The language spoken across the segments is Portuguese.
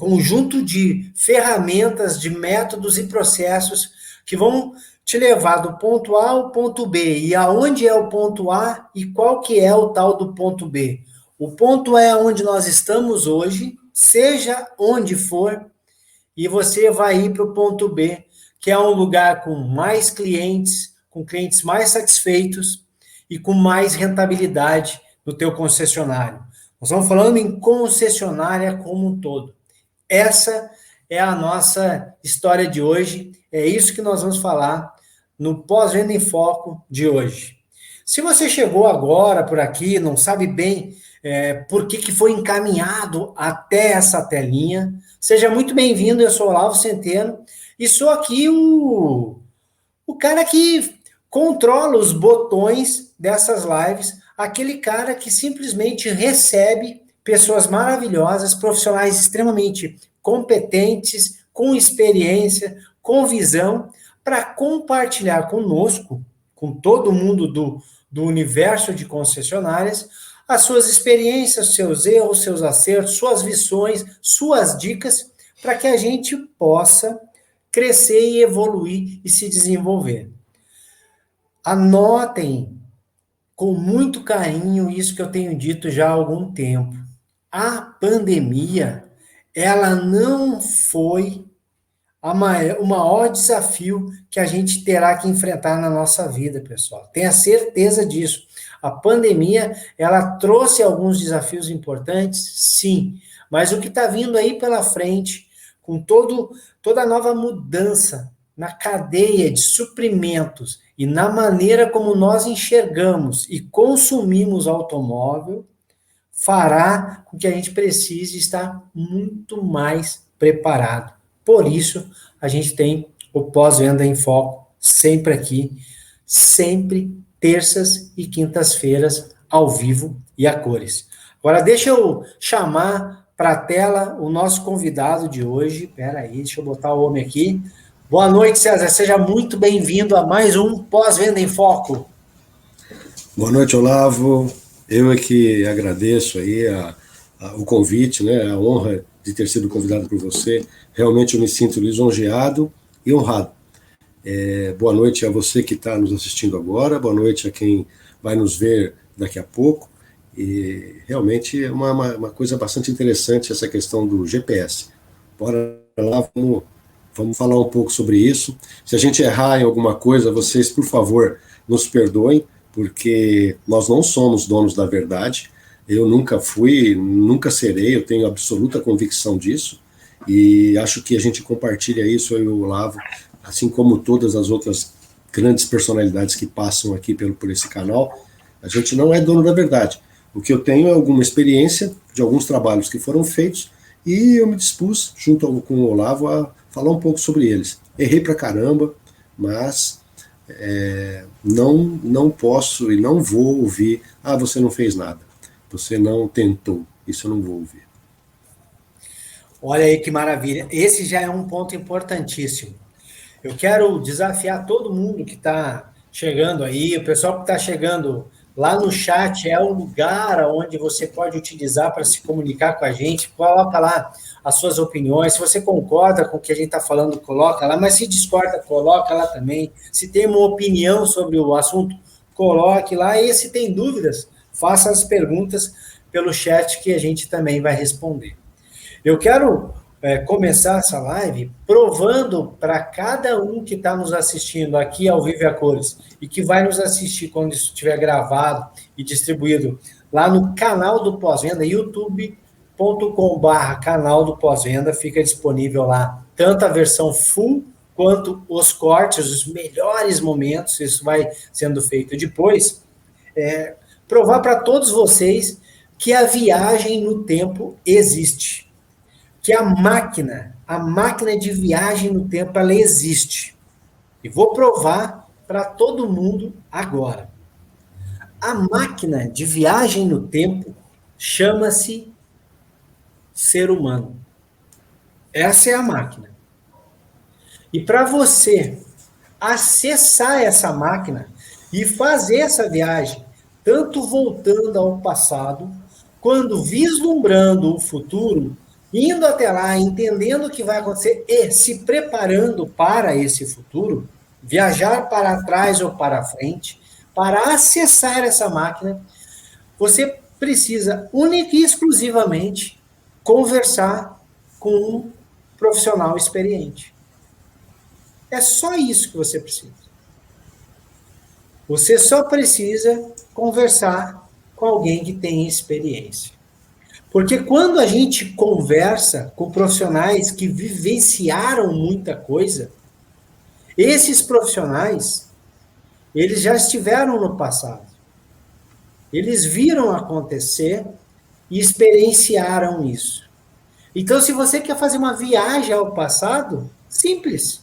conjunto de ferramentas, de métodos e processos que vão te levar do ponto A ao ponto B. E aonde é o ponto A e qual que é o tal do ponto B? O ponto A é onde nós estamos hoje, seja onde for, e você vai ir para o ponto B, que é um lugar com mais clientes, com clientes mais satisfeitos e com mais rentabilidade no teu concessionário. Nós estamos falando em concessionária como um todo. Essa é a nossa história de hoje, é isso que nós vamos falar no Pós-Venda em Foco de hoje. Se você chegou agora por aqui, não sabe bem por que foi encaminhado até essa telinha, seja muito bem-vindo, eu sou o Olavo Centeno e sou aqui o cara que controla os botões dessas lives, aquele cara que simplesmente recebe pessoas maravilhosas, profissionais extremamente competentes, com experiência, com visão, para compartilhar conosco, com todo mundo do universo de concessionárias, as suas experiências, seus erros, seus acertos, suas visões, suas dicas, para que a gente possa crescer e evoluir e se desenvolver. Anotem com muito carinho isso que eu tenho dito já há algum tempo. A pandemia, ela não foi o maior desafio que a gente terá que enfrentar na nossa vida, pessoal. Tenha certeza disso. A pandemia, ela trouxe alguns desafios importantes, sim, mas o que está vindo aí pela frente, com toda a nova mudança na cadeia de suprimentos e na maneira como nós enxergamos e consumimos automóvel, fará com que a gente precise estar muito mais preparado. Por isso, a gente tem o Pós-Venda em Foco sempre aqui, sempre terças e quintas-feiras, ao vivo e a cores. Agora, deixa eu chamar para a tela o nosso convidado de hoje. Espera aí, deixa eu botar o homem aqui. Boa noite, César. Seja muito bem-vindo a mais um Pós-Venda em Foco. Boa noite, Olavo. Eu é que agradeço aí o convite, né? A honra de ter sido convidado por você. Realmente eu me sinto lisonjeado e honrado. Boa noite a você que está nos assistindo agora, boa noite a quem vai nos ver daqui a pouco. E realmente é uma coisa bastante interessante essa questão do GPS. Bora lá, vamos falar um pouco sobre isso. Se a gente errar em alguma coisa, vocês, por favor, nos perdoem, porque nós não somos donos da verdade. Eu nunca fui, nunca serei, eu tenho absoluta convicção disso, e acho que a gente compartilha isso, eu e o Olavo, assim como todas as outras grandes personalidades que passam aqui por esse canal. A gente não é dono da verdade. O que eu tenho é alguma experiência de alguns trabalhos que foram feitos, e eu me dispus, junto com o Olavo, a falar um pouco sobre eles. Errei pra caramba, mas não posso e não vou ouvir, você não fez nada, você não tentou, isso eu não vou ouvir. Olha aí que maravilha, esse já é um ponto importantíssimo. Eu quero desafiar todo mundo que está chegando aí, o pessoal que está chegando lá no chat, é o lugar onde você pode utilizar para se comunicar com a gente, coloca lá as suas opiniões, se você concorda com o que a gente está falando, coloca lá, mas se discorda, coloca lá também, se tem uma opinião sobre o assunto, coloque lá, e se tem dúvidas, faça as perguntas pelo chat que a gente também vai responder. Eu quero começar essa live provando para cada um que está nos assistindo aqui ao vivo e a cores e que vai nos assistir quando isso estiver gravado e distribuído lá no canal do Pós-Venda, youtube.com/canal do Pós-Venda, fica disponível lá tanto a versão full quanto os cortes, os melhores momentos, isso vai sendo feito depois. Provar para todos vocês que a viagem no tempo existe, que a máquina de viagem no tempo, ela existe. E vou provar para todo mundo agora. A máquina de viagem no tempo chama-se ser humano. Essa é a máquina. E para você acessar essa máquina e fazer essa viagem, tanto voltando ao passado, quando vislumbrando o futuro, Indo até lá, entendendo o que vai acontecer e se preparando para esse futuro, viajar para trás ou para frente, para acessar essa máquina, você precisa única e exclusivamente conversar com um profissional experiente. É só isso que você precisa. Você só precisa conversar com alguém que tem experiência. Porque quando a gente conversa com profissionais que vivenciaram muita coisa, esses profissionais, eles já estiveram no passado. Eles viram acontecer e experienciaram isso. Então, se você quer fazer uma viagem ao passado, simples.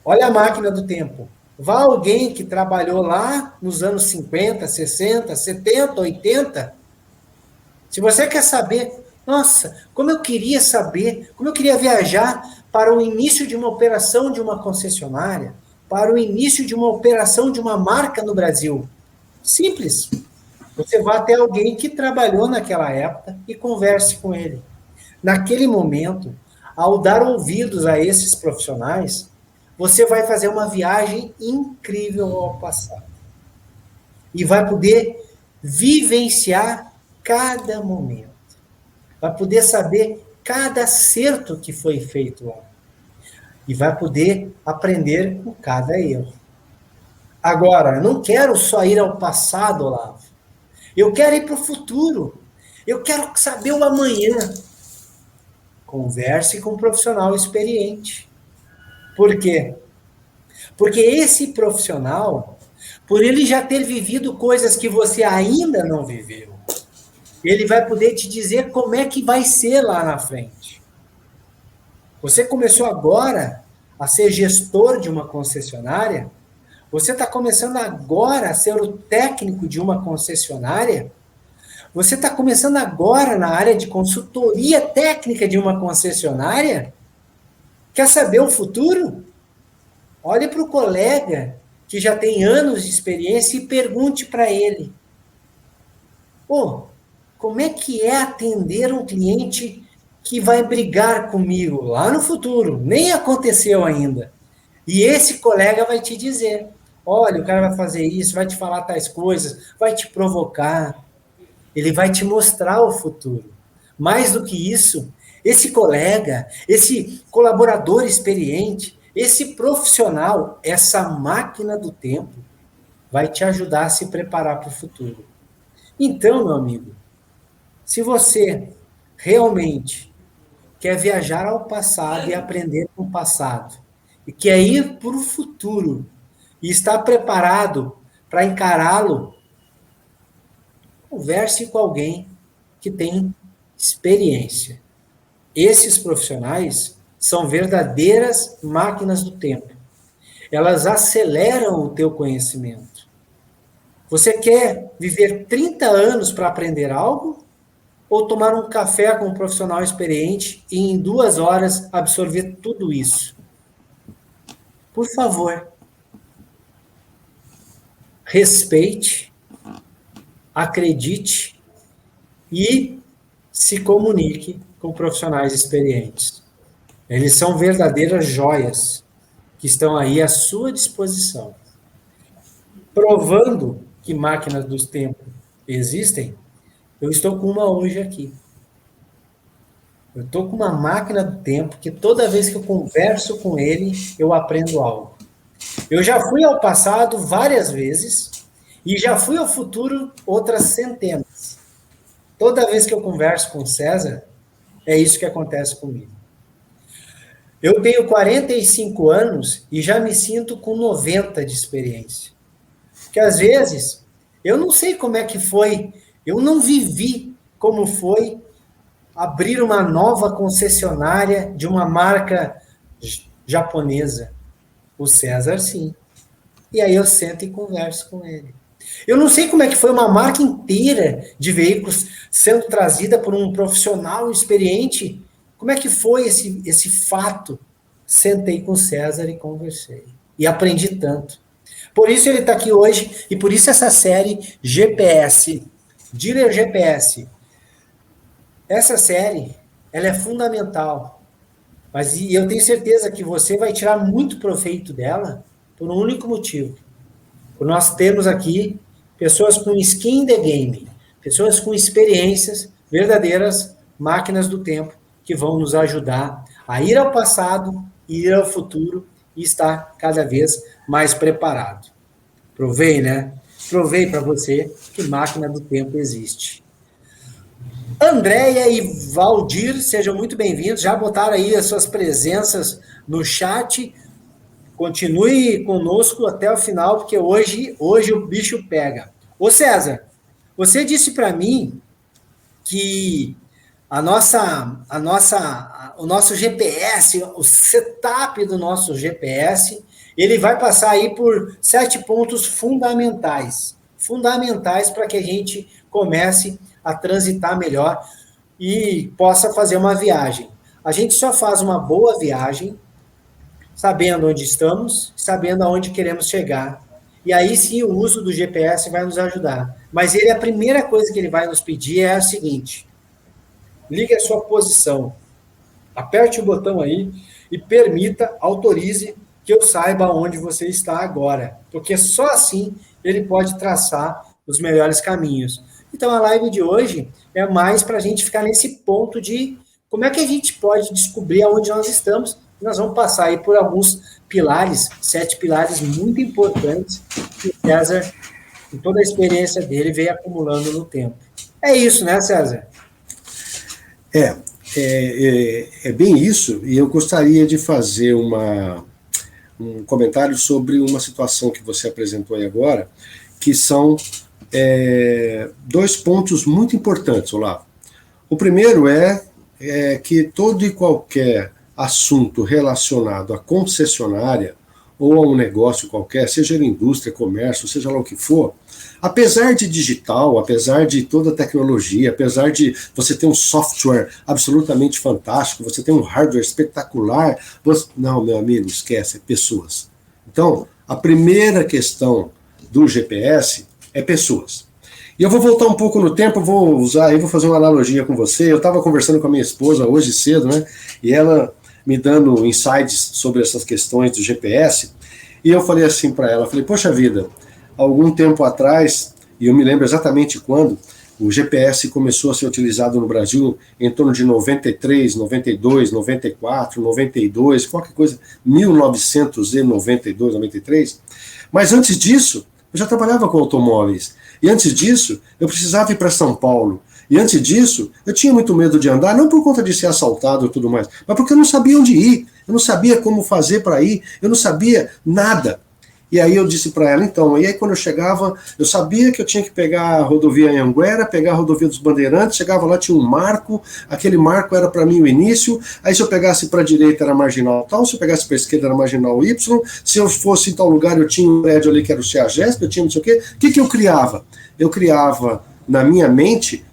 Olha a máquina do tempo. Vá alguém que trabalhou lá nos anos 50, 60, 70, 80. Se você quer saber, nossa, como eu queria saber, como eu queria viajar para o início de uma operação de uma concessionária, para o início de uma operação de uma marca no Brasil. Simples. Você vai até alguém que trabalhou naquela época e converse com ele. Naquele momento, ao dar ouvidos a esses profissionais, você vai fazer uma viagem incrível ao passado. E vai poder vivenciar cada momento. Vai poder saber cada acerto que foi feito lá. E vai poder aprender com cada erro. Agora, eu não quero só ir ao passado, Olavo. Eu quero ir para o futuro. Eu quero saber o amanhã. Converse com um profissional experiente. Por quê? Porque esse profissional, por ele já ter vivido coisas que você ainda não viveu, ele vai poder te dizer como é que vai ser lá na frente. Você começou agora a ser gestor de uma concessionária, você está começando agora a ser o técnico de uma concessionária, você está começando agora na área de consultoria técnica de uma concessionária, quer saber o futuro? Olhe para o colega que já tem anos de experiência e pergunte para ele, como é que é atender um cliente que vai brigar comigo lá no futuro? Nem aconteceu ainda. E esse colega vai te dizer, olha, o cara vai fazer isso, vai te falar tais coisas, vai te provocar. Ele vai te mostrar o futuro. Mais do que isso, esse colega, esse colaborador experiente, esse profissional, essa máquina do tempo, vai te ajudar a se preparar para o futuro. Então, meu amigo, se você realmente quer viajar ao passado e aprender com o passado, e quer ir para o futuro, e está preparado para encará-lo, converse com alguém que tem experiência. Esses profissionais são verdadeiras máquinas do tempo. Elas aceleram o teu conhecimento. Você quer viver 30 anos para aprender algo? Ou tomar um café com um profissional experiente e em 2 horas absorver tudo isso? Por favor, respeite, acredite e se comunique com profissionais experientes. Eles são verdadeiras joias que estão aí à sua disposição. Provando que máquinas do tempo existem, eu estou com uma hoje aqui. Eu estou com uma máquina do tempo que toda vez que eu converso com ele, eu aprendo algo. Eu já fui ao passado várias vezes e já fui ao futuro outras centenas. Toda vez que eu converso com o César, é isso que acontece comigo. Eu tenho 45 anos e já me sinto com 90 de experiência. Porque às vezes eu não sei como é que foi, eu não vivi como foi abrir uma nova concessionária de uma marca japonesa. O César, sim. E aí eu sento e converso com ele. Eu não sei como é que foi uma marca inteira de veículos sendo trazida por um profissional experiente. Como é que foi esse fato? Sentei com o César e conversei. E aprendi tanto. Por isso ele está aqui hoje e por isso essa série GPS, Dealer GPS. Essa série ela é fundamental. Mas e eu tenho certeza que você vai tirar muito proveito dela por um único motivo. Por nós termos aqui pessoas com skin in the game, pessoas com experiências, verdadeiras máquinas do tempo, que vão nos ajudar a ir ao passado, ir ao futuro e estar cada vez mais preparado. Provei, né? Provei para você que máquina do tempo existe. Andréia e Valdir, sejam muito bem-vindos. Já botaram aí as suas presenças no chat. Continue conosco até o final, porque hoje o bicho pega. Ô César, você disse para mim que o nosso GPS, o setup do nosso GPS, ele vai passar aí por 7 pontos fundamentais para que a gente comece a transitar melhor e possa fazer uma viagem. A gente só faz uma boa viagem sabendo onde estamos, sabendo aonde queremos chegar. E aí sim o uso do GPS vai nos ajudar. Mas a primeira coisa que ele vai nos pedir é a seguinte: ligue a sua posição, aperte o botão aí e permita, autorize que eu saiba onde você está agora, porque só assim ele pode traçar os melhores caminhos. Então a live de hoje é mais para a gente ficar nesse ponto de como é que a gente pode descobrir aonde nós estamos. Nós vamos passar aí por alguns pilares, 7 pilares muito importantes que o César, com toda a experiência dele, veio acumulando no tempo. É isso, né, César? É bem isso, e eu gostaria de fazer um comentário sobre uma situação que você apresentou aí agora, que são 2 pontos muito importantes, Olavo. O primeiro é que todo e qualquer assunto relacionado à concessionária ou a um negócio qualquer, seja ele indústria, comércio, seja lá o que for, apesar de digital, apesar de toda a tecnologia, apesar de você ter um software absolutamente fantástico, você ter um hardware espetacular, não, meu amigo, esquece, é pessoas. Então, a primeira questão do GPS é pessoas. E eu vou voltar um pouco no tempo, vou fazer uma analogia com você. Eu estava conversando com a minha esposa hoje cedo, né? E ela me dando insights sobre essas questões do GPS, e eu falei assim para ela, falei, poxa vida, algum tempo atrás, e eu me lembro exatamente quando, o GPS começou a ser utilizado no Brasil em torno de 93, 92, 94, 92, qualquer coisa, 1992, 93, mas antes disso, eu já trabalhava com automóveis, e antes disso, eu precisava ir para São Paulo. E antes disso, eu tinha muito medo de andar, não por conta de ser assaltado e tudo mais, mas porque eu não sabia onde ir, eu não sabia como fazer para ir, eu não sabia nada. E aí eu disse para ela, então, e aí quando eu chegava, eu sabia que eu tinha que pegar a rodovia Anhanguera, pegar a rodovia dos Bandeirantes, chegava lá, tinha um marco, aquele marco era para mim o início, aí se eu pegasse para a direita era marginal tal, se eu pegasse para a esquerda era marginal Y, se eu fosse em tal lugar eu tinha um prédio ali que era o CEAGESP, eu tinha não sei o quê. O que eu criava? Eu criava na minha mente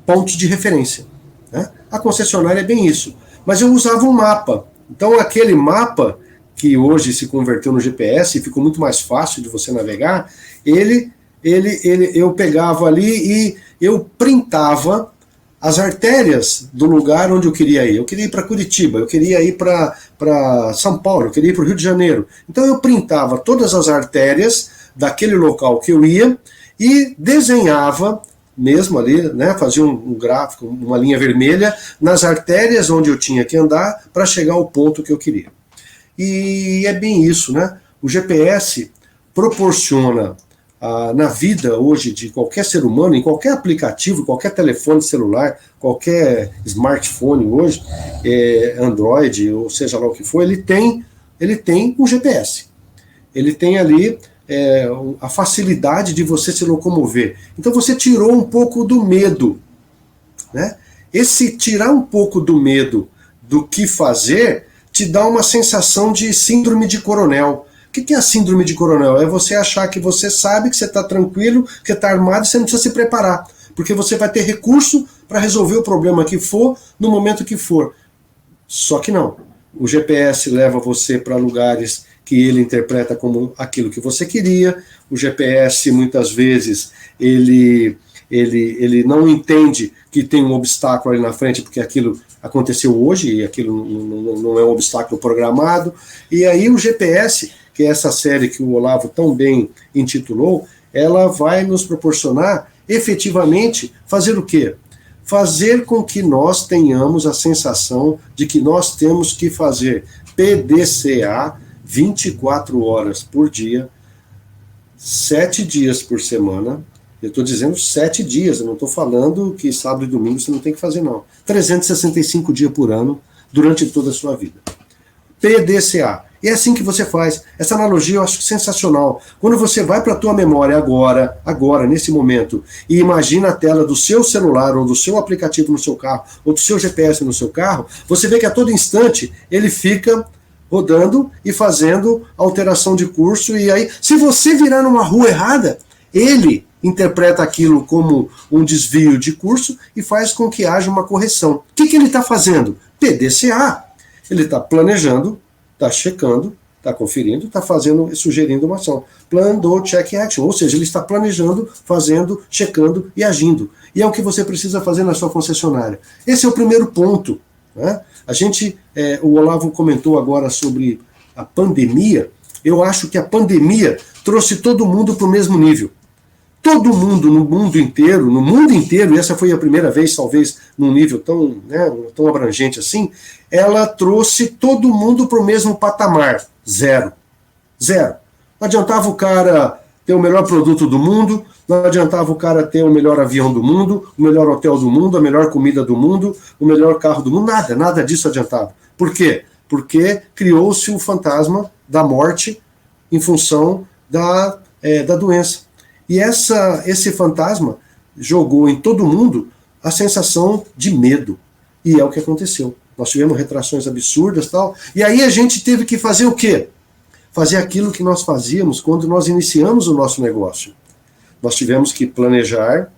pontos de referência. Né? A concessionária é bem isso. Mas eu usava um mapa. Então aquele mapa, que hoje se converteu no GPS e ficou muito mais fácil de você navegar, eu pegava ali e eu printava as artérias do lugar onde eu queria ir. Eu queria ir para Curitiba, eu queria ir para São Paulo, eu queria ir para o Rio de Janeiro. Então eu printava todas as artérias daquele local que eu ia e desenhava mesmo ali, né, fazia um gráfico, uma linha vermelha, nas artérias onde eu tinha que andar para chegar ao ponto que eu queria. E é bem isso, né? O GPS proporciona na vida hoje de qualquer ser humano, em qualquer aplicativo, qualquer telefone celular, qualquer smartphone hoje, Android, ou seja lá o que for, ele tem um GPS. Ele tem ali a facilidade de você se locomover. Então você tirou um pouco do medo, né? Esse tirar um pouco do medo do que fazer te dá uma sensação de síndrome de coronel. O que é a síndrome de coronel? É você achar que você sabe, que você está tranquilo, que está armado e você não precisa se preparar, porque você vai ter recurso para resolver o problema que for, no momento que for. Só que não. O GPS leva você para lugares que ele interpreta como aquilo que você queria. O GPS, muitas vezes, ele ele não entende que tem um obstáculo ali na frente, porque aquilo aconteceu hoje, e aquilo não é um obstáculo programado. E aí o GPS, que é essa série que o Olavo tão bem intitulou, ela vai nos proporcionar, efetivamente, fazer o quê? Fazer com que nós tenhamos a sensação de que nós temos que fazer PDCA 24 horas por dia, 7 dias por semana. Eu estou dizendo 7 dias, eu não estou falando que sábado e domingo você não tem que fazer, não. 365 dias por ano, durante toda a sua vida. PDCA. E é assim que você faz. Essa analogia eu acho sensacional. Quando você vai para a tua memória agora, nesse momento, e imagina a tela do seu celular, ou do seu aplicativo no seu carro, ou do seu GPS no seu carro, você vê que a todo instante ele fica rodando e fazendo alteração de curso, e aí, se você virar numa rua errada, ele interpreta aquilo como um desvio de curso e faz com que haja uma correção. O que ele está fazendo? PDCA. Ele está planejando, está checando, está conferindo, está fazendo, sugerindo uma ação. Plan, do, check, action. Ou seja, ele está planejando, fazendo, checando e agindo. E é o que você precisa fazer na sua concessionária. Esse é o primeiro ponto. Né? O Olavo comentou agora sobre a pandemia. Eu acho que a pandemia trouxe todo mundo para o mesmo nível. Todo mundo no mundo inteiro, e essa foi a primeira vez, talvez, num nível tão abrangente assim, ela trouxe todo mundo para o mesmo patamar. Zero. Não adiantava o cara ter o melhor produto do mundo, não adiantava o cara ter o melhor avião do mundo, o melhor hotel do mundo, a melhor comida do mundo, o melhor carro do mundo, nada disso adiantava. Por quê? Porque criou-se o fantasma da morte em função da doença. E esse fantasma jogou em todo mundo a sensação de medo. E é o que aconteceu. Nós tivemos retrações absurdas e tal. E aí a gente teve que fazer o quê? Fazer aquilo que nós fazíamos quando nós iniciamos o nosso negócio. Nós tivemos que planejar,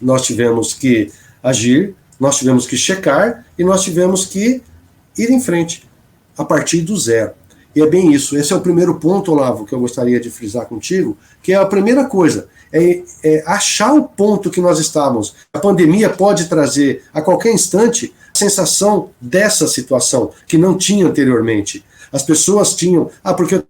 nós tivemos que agir, nós tivemos que checar e nós tivemos que ir em frente, a partir do zero. E é bem isso. Esse é o primeiro ponto, Olavo, que eu gostaria de frisar contigo, que é a primeira coisa, é achar o ponto que nós estávamos. A pandemia pode trazer, a qualquer instante, a sensação dessa situação, que não tinha anteriormente. As pessoas tinham, porque eu tenho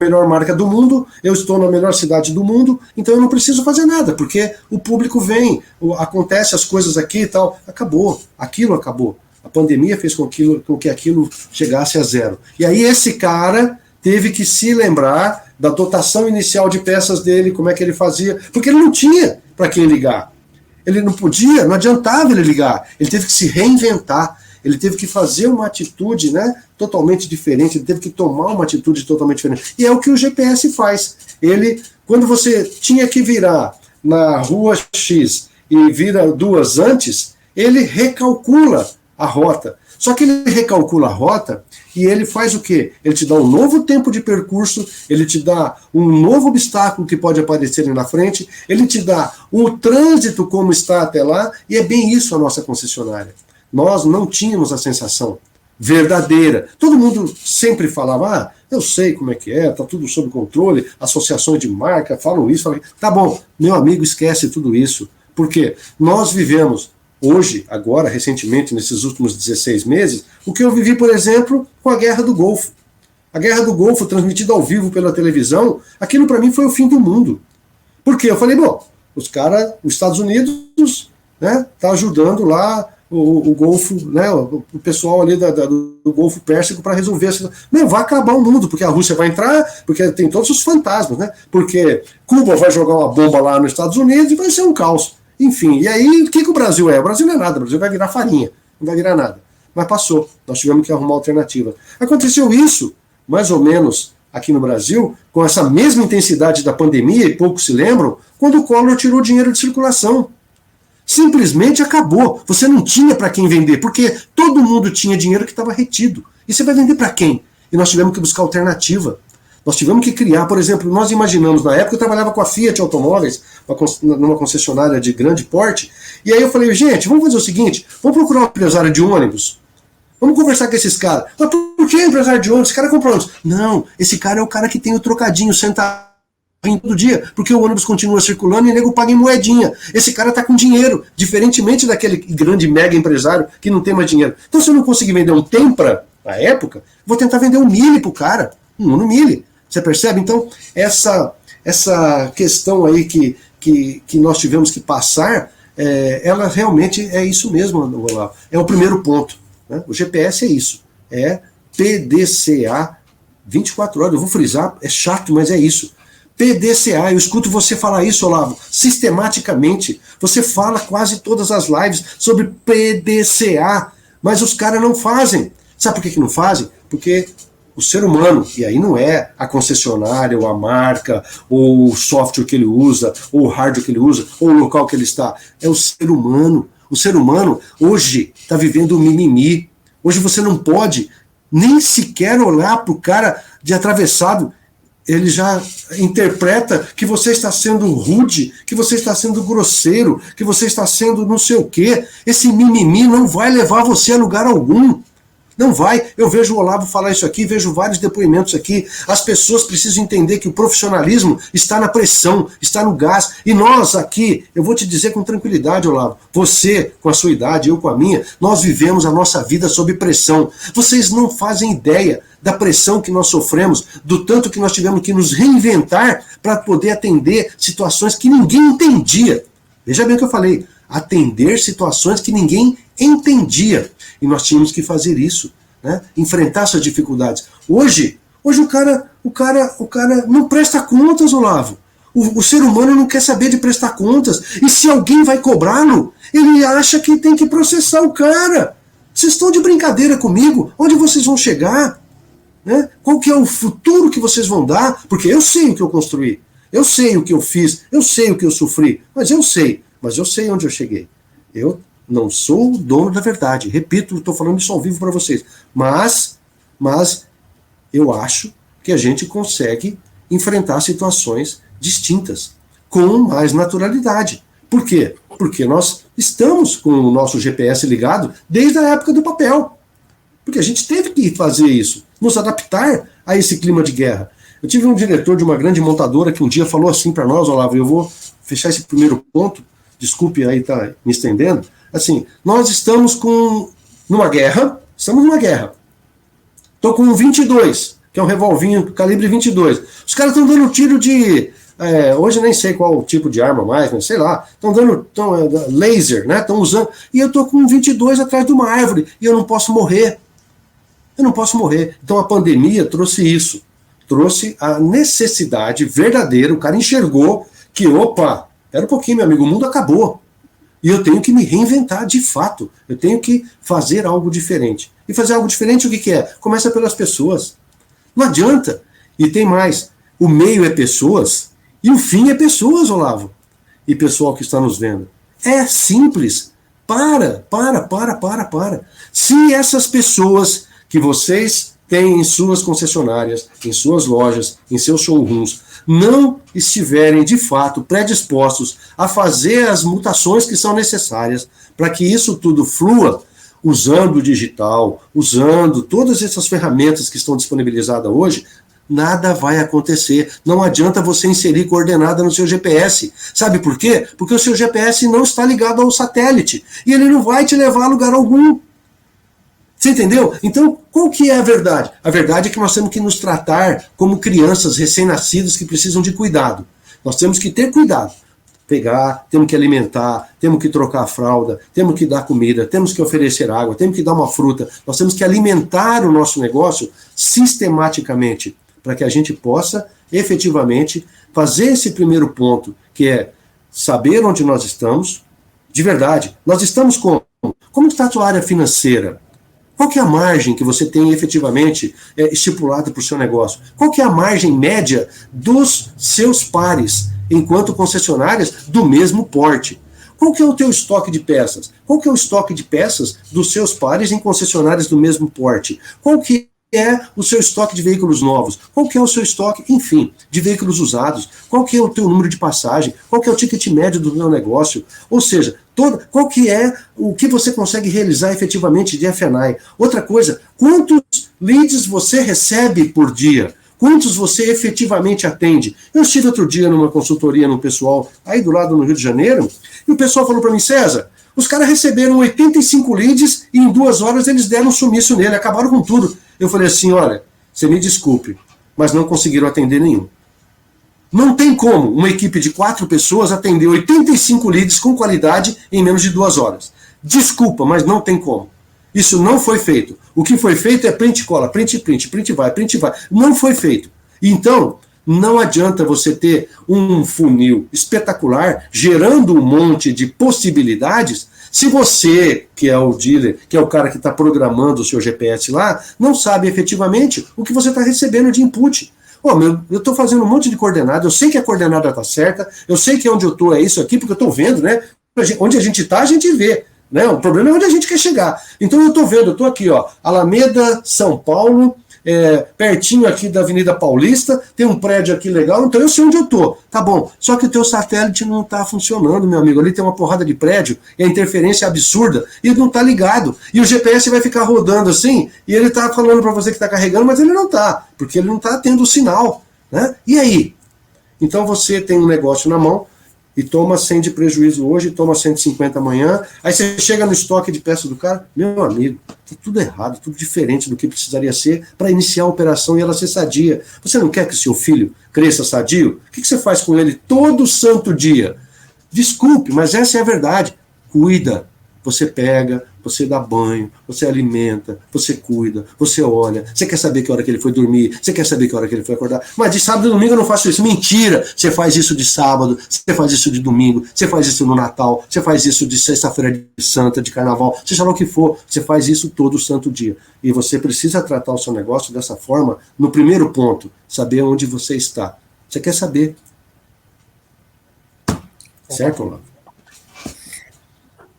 a melhor marca do mundo, eu estou na melhor cidade do mundo, então eu não preciso fazer nada, porque o público vem, acontece as coisas aqui e tal. Acabou, aquilo acabou. A pandemia fez com que aquilo chegasse a zero. E aí esse cara teve que se lembrar da dotação inicial de peças dele, como é que ele fazia, porque ele não tinha para quem ligar. Ele não podia, não adiantava ele ligar. Ele teve que se reinventar, ele teve que fazer uma atitude, totalmente diferente, ele teve que tomar uma atitude totalmente diferente. E é o que o GPS faz. Quando você tinha que virar na rua X e vira 2 antes, ele recalcula a rota. Só que ele recalcula a rota e ele faz o quê? Ele te dá um novo tempo de percurso, ele te dá um novo obstáculo que pode aparecer ali na frente, ele te dá o trânsito como está até lá, e é bem isso a nossa concessionária. Nós não tínhamos a sensação verdadeira. Todo mundo sempre falava, eu sei como é que é, tá tudo sob controle, associações de marca falam isso, falam... Tá bom, meu amigo, esquece tudo isso. Por quê? Nós vivemos hoje, agora, recentemente, nesses últimos 16 meses, o que eu vivi, por exemplo, com a Guerra do Golfo. A Guerra do Golfo, transmitida ao vivo pela televisão, aquilo para mim foi o fim do mundo. Por quê? Eu falei, os Estados Unidos, tá ajudando lá o Golfo, o pessoal ali do Golfo Pérsico para resolver a situação. Não, vai acabar o mundo, porque a Rússia vai entrar, porque tem todos os fantasmas, porque Cuba vai jogar uma bomba lá nos Estados Unidos e vai ser um caos. Enfim, e aí o que o Brasil é? O Brasil não é nada, o Brasil vai virar farinha, não vai virar nada. Mas passou, nós tivemos que arrumar alternativa. Aconteceu isso, mais ou menos, aqui no Brasil, com essa mesma intensidade da pandemia, e poucos se lembram, quando o Collor tirou dinheiro de circulação. Simplesmente acabou. Você não tinha para quem vender, porque todo mundo tinha dinheiro que estava retido. E você vai vender para quem? E nós tivemos que buscar alternativa. Nós tivemos que criar, por exemplo, nós imaginamos, na época eu trabalhava com a Fiat Automóveis, numa concessionária de grande porte, e aí eu falei, gente, vamos fazer o seguinte, vamos procurar um empresário de ônibus, vamos conversar com esses caras. Mas por que empresário de ônibus? Esse cara comprou ônibus. Não, esse cara é o cara que tem o trocadinho sentado todo dia, porque o ônibus continua circulando e o nego paga em moedinha. Esse cara tá com dinheiro, diferentemente daquele grande mega empresário que não tem mais dinheiro. Então, se eu não conseguir vender um Tempra, na época, vou tentar vender um Mille pro cara, um Uno Mille. Você percebe? Então, essa questão aí que nós tivemos que passar, ela realmente é isso mesmo, Olavo. É o primeiro ponto. Né? O GPS é isso. É PDCA 24 horas. Eu vou frisar, é chato, mas é isso. PDCA, eu escuto você falar isso, Olavo, sistematicamente. Você fala quase todas as lives sobre PDCA, mas os caras não fazem. Sabe por que não fazem? Porque o ser humano, e aí não é a concessionária, ou a marca, ou o software que ele usa, ou o hardware que ele usa, ou o local que ele está, é o ser humano. O ser humano hoje está vivendo o mimimi. Hoje você não pode nem sequer olhar para o cara de atravessado, ele já interpreta que você está sendo rude, que você está sendo grosseiro, que você está sendo não sei o quê. Esse mimimi não vai levar você a lugar algum. Não vai. Eu vejo o Olavo falar isso aqui, vejo vários depoimentos aqui. As pessoas precisam entender que o profissionalismo está na pressão, está no gás. E nós aqui, eu vou te dizer com tranquilidade, Olavo, você com a sua idade, eu com a minha, nós vivemos a nossa vida sob pressão. Vocês não fazem ideia da pressão que nós sofremos, do tanto que nós tivemos que nos reinventar para poder atender situações que ninguém entendia. Veja bem o que eu falei. Atender situações que ninguém entendia. E nós tínhamos que fazer isso, né? Enfrentar essas dificuldades. Hoje o cara não presta contas, Olavo. O ser humano não quer saber de prestar contas. E se alguém vai cobrá-lo, ele acha que tem que processar o cara. Vocês estão de brincadeira comigo? Onde vocês vão chegar? Né? Qual que é o futuro que vocês vão dar? Porque eu sei o que eu construí. Eu sei o que eu fiz. Eu sei o que eu sofri. Mas eu sei onde eu cheguei. Eu não sou o dono da verdade. Repito, estou falando isso ao vivo para vocês. Mas eu acho que a gente consegue enfrentar situações distintas com mais naturalidade. Por quê? Porque nós estamos com o nosso GPS ligado desde a época do papel. Porque a gente teve que fazer isso, nos adaptar a esse clima de guerra. Eu tive um diretor de uma grande montadora que um dia falou assim para nós, Olavo, eu vou fechar esse primeiro ponto, desculpe aí estar me estendendo, assim, nós estamos numa guerra, estou com um 22, que é um revolvinho calibre 22, os caras estão dando tiro de, hoje nem sei qual tipo de arma mais, mas sei lá, estão dando laser, né, estão usando, e eu estou com um 22 atrás de uma árvore, e eu não posso morrer, então a pandemia trouxe isso, trouxe a necessidade verdadeira, o cara enxergou que, opa, era um pouquinho, meu amigo, o mundo acabou. E eu tenho que me reinventar de fato. Eu tenho que fazer algo diferente. E fazer algo diferente o que é? Começa pelas pessoas. Não adianta. E tem mais. O meio é pessoas e o fim é pessoas, Olavo. E pessoal que está nos vendo. É simples. Para. Se essas pessoas que vocês têm em suas concessionárias, em suas lojas, em seus showrooms, não estiverem de fato predispostos a fazer as mutações que são necessárias para que isso tudo flua, usando o digital, usando todas essas ferramentas que estão disponibilizadas hoje, nada vai acontecer. Não adianta você inserir coordenada no seu GPS. Sabe por quê? Porque o seu GPS não está ligado ao satélite e ele não vai te levar a lugar algum. Você entendeu? Então, qual que é a verdade? A verdade é que nós temos que nos tratar como crianças recém-nascidas que precisam de cuidado. Nós temos que ter cuidado. Pegar, temos que alimentar, temos que trocar a fralda, temos que dar comida, temos que oferecer água, temos que dar uma fruta. Nós temos que alimentar o nosso negócio sistematicamente para que a gente possa, efetivamente, fazer esse primeiro ponto, que é saber onde nós estamos, de verdade. Nós estamos como está a tua área financeira? Qual que é a margem que você tem efetivamente estipulada para o seu negócio? Qual que é a margem média dos seus pares, enquanto concessionárias do mesmo porte? Qual que é o teu estoque de peças? Qual que é o estoque de peças dos seus pares em concessionárias do mesmo porte? Qual que é o seu estoque de veículos novos? Qual que é o seu estoque, enfim, de veículos usados? Qual que é o teu número de passagem? Qual que é o ticket médio do teu negócio? Ou seja, qual que é o que você consegue realizar efetivamente de F&I? Outra coisa, quantos leads você recebe por dia? Quantos você efetivamente atende? Eu estive outro dia numa consultoria no pessoal aí do lado no Rio de Janeiro, e o pessoal falou para mim, César, os caras receberam 85 leads e em 2 horas eles deram um sumiço nele, acabaram com tudo. Eu falei assim, olha, você me desculpe, mas não conseguiram atender nenhum. Não tem como uma equipe de 4 pessoas atender 85 leads com qualidade em menos de 2 horas. Desculpa, mas não tem como. Isso não foi feito. O que foi feito é print e cola, print, print vai, print vai. Não foi feito. Então, não adianta você ter um funil espetacular, gerando um monte de possibilidades, se você, que é o dealer, que é o cara que está programando o seu GPS lá, não sabe efetivamente o que você está recebendo de input. Eu estou fazendo um monte de coordenada, eu sei que a coordenada está certa, eu sei que onde eu estou é isso aqui, porque eu estou vendo, né? Onde a gente está, a gente vê. Né? O problema é onde a gente quer chegar. Então eu estou vendo, eu estou aqui, ó, Alameda, São Paulo, pertinho aqui da Avenida Paulista, tem um prédio aqui legal, então eu sei onde eu estou. Tá bom, só que o teu satélite não está funcionando, meu amigo. Ali tem uma porrada de prédio, e a interferência é absurda, e não está ligado. E o GPS vai ficar rodando assim, e ele está falando para você que está carregando, mas ele não está, porque ele não está tendo o sinal. Né? E aí? Então você tem um negócio na mão, e toma 100 de prejuízo hoje, toma 150 amanhã, aí você chega no estoque de peças do cara, meu amigo, tá tudo errado, tudo diferente do que precisaria ser para iniciar a operação e ela ser sadia. Você não quer que o seu filho cresça sadio? O que você faz com ele todo santo dia? Desculpe, mas essa é a verdade. Cuida. Você pega, você dá banho, você alimenta, você cuida, você olha, você quer saber que hora que ele foi dormir, você quer saber que hora que ele foi acordar, mas de sábado e domingo eu não faço isso. Mentira! Você faz isso de sábado, você faz isso de domingo, você faz isso no Natal, você faz isso de sexta-feira de Santa, de Carnaval, seja lá o que for, você faz isso todo santo dia. E você precisa tratar o seu negócio dessa forma, no primeiro ponto, saber onde você está. Você quer saber. Certo, Olavo?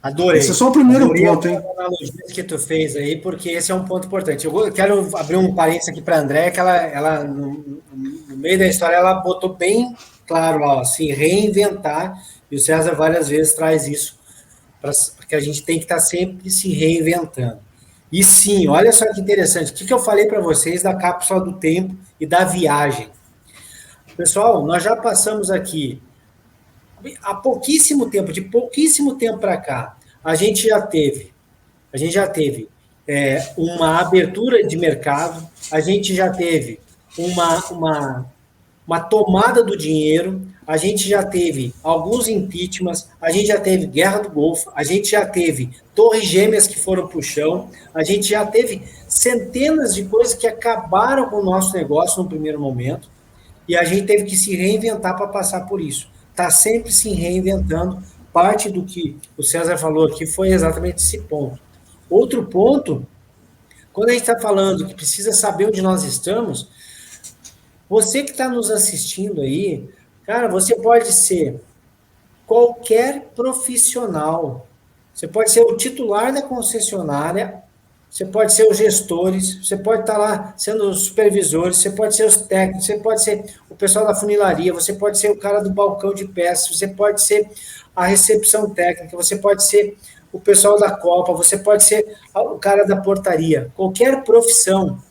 Adorei. Esse é só o primeiro ponto, hein? A analogia que tu fez aí, porque esse é um ponto importante. Eu quero abrir um parênteses aqui para a André, que ela no meio da história, ela botou bem claro lá, ó, se reinventar, e o César várias vezes traz isso, porque a gente tem que estar sempre se reinventando. E sim, olha só que interessante, o que eu falei para vocês da cápsula do tempo e da viagem. Pessoal, nós já passamos aqui há pouquíssimo tempo, de pouquíssimo tempo para cá, a gente já teve uma abertura de mercado, a gente já teve uma tomada do dinheiro, a gente já teve alguns impeachments, a gente já teve guerra do Golfo, a gente já teve torres gêmeas que foram para o chão, a gente já teve centenas de coisas que acabaram com o nosso negócio no primeiro momento, e a gente teve que se reinventar para passar por isso. Está sempre se reinventando. Parte do que o César falou aqui foi exatamente esse ponto. Outro ponto, quando a gente está falando que precisa saber onde nós estamos, você que está nos assistindo aí, cara, você pode ser qualquer profissional. Você pode ser o titular da concessionária, você pode ser os gestores, você pode estar lá sendo os supervisores, você pode ser os técnicos, você pode ser o pessoal da funilaria, você pode ser o cara do balcão de peças, você pode ser a recepção técnica, você pode ser o pessoal da Copa, você pode ser o cara da portaria. Qualquer profissão,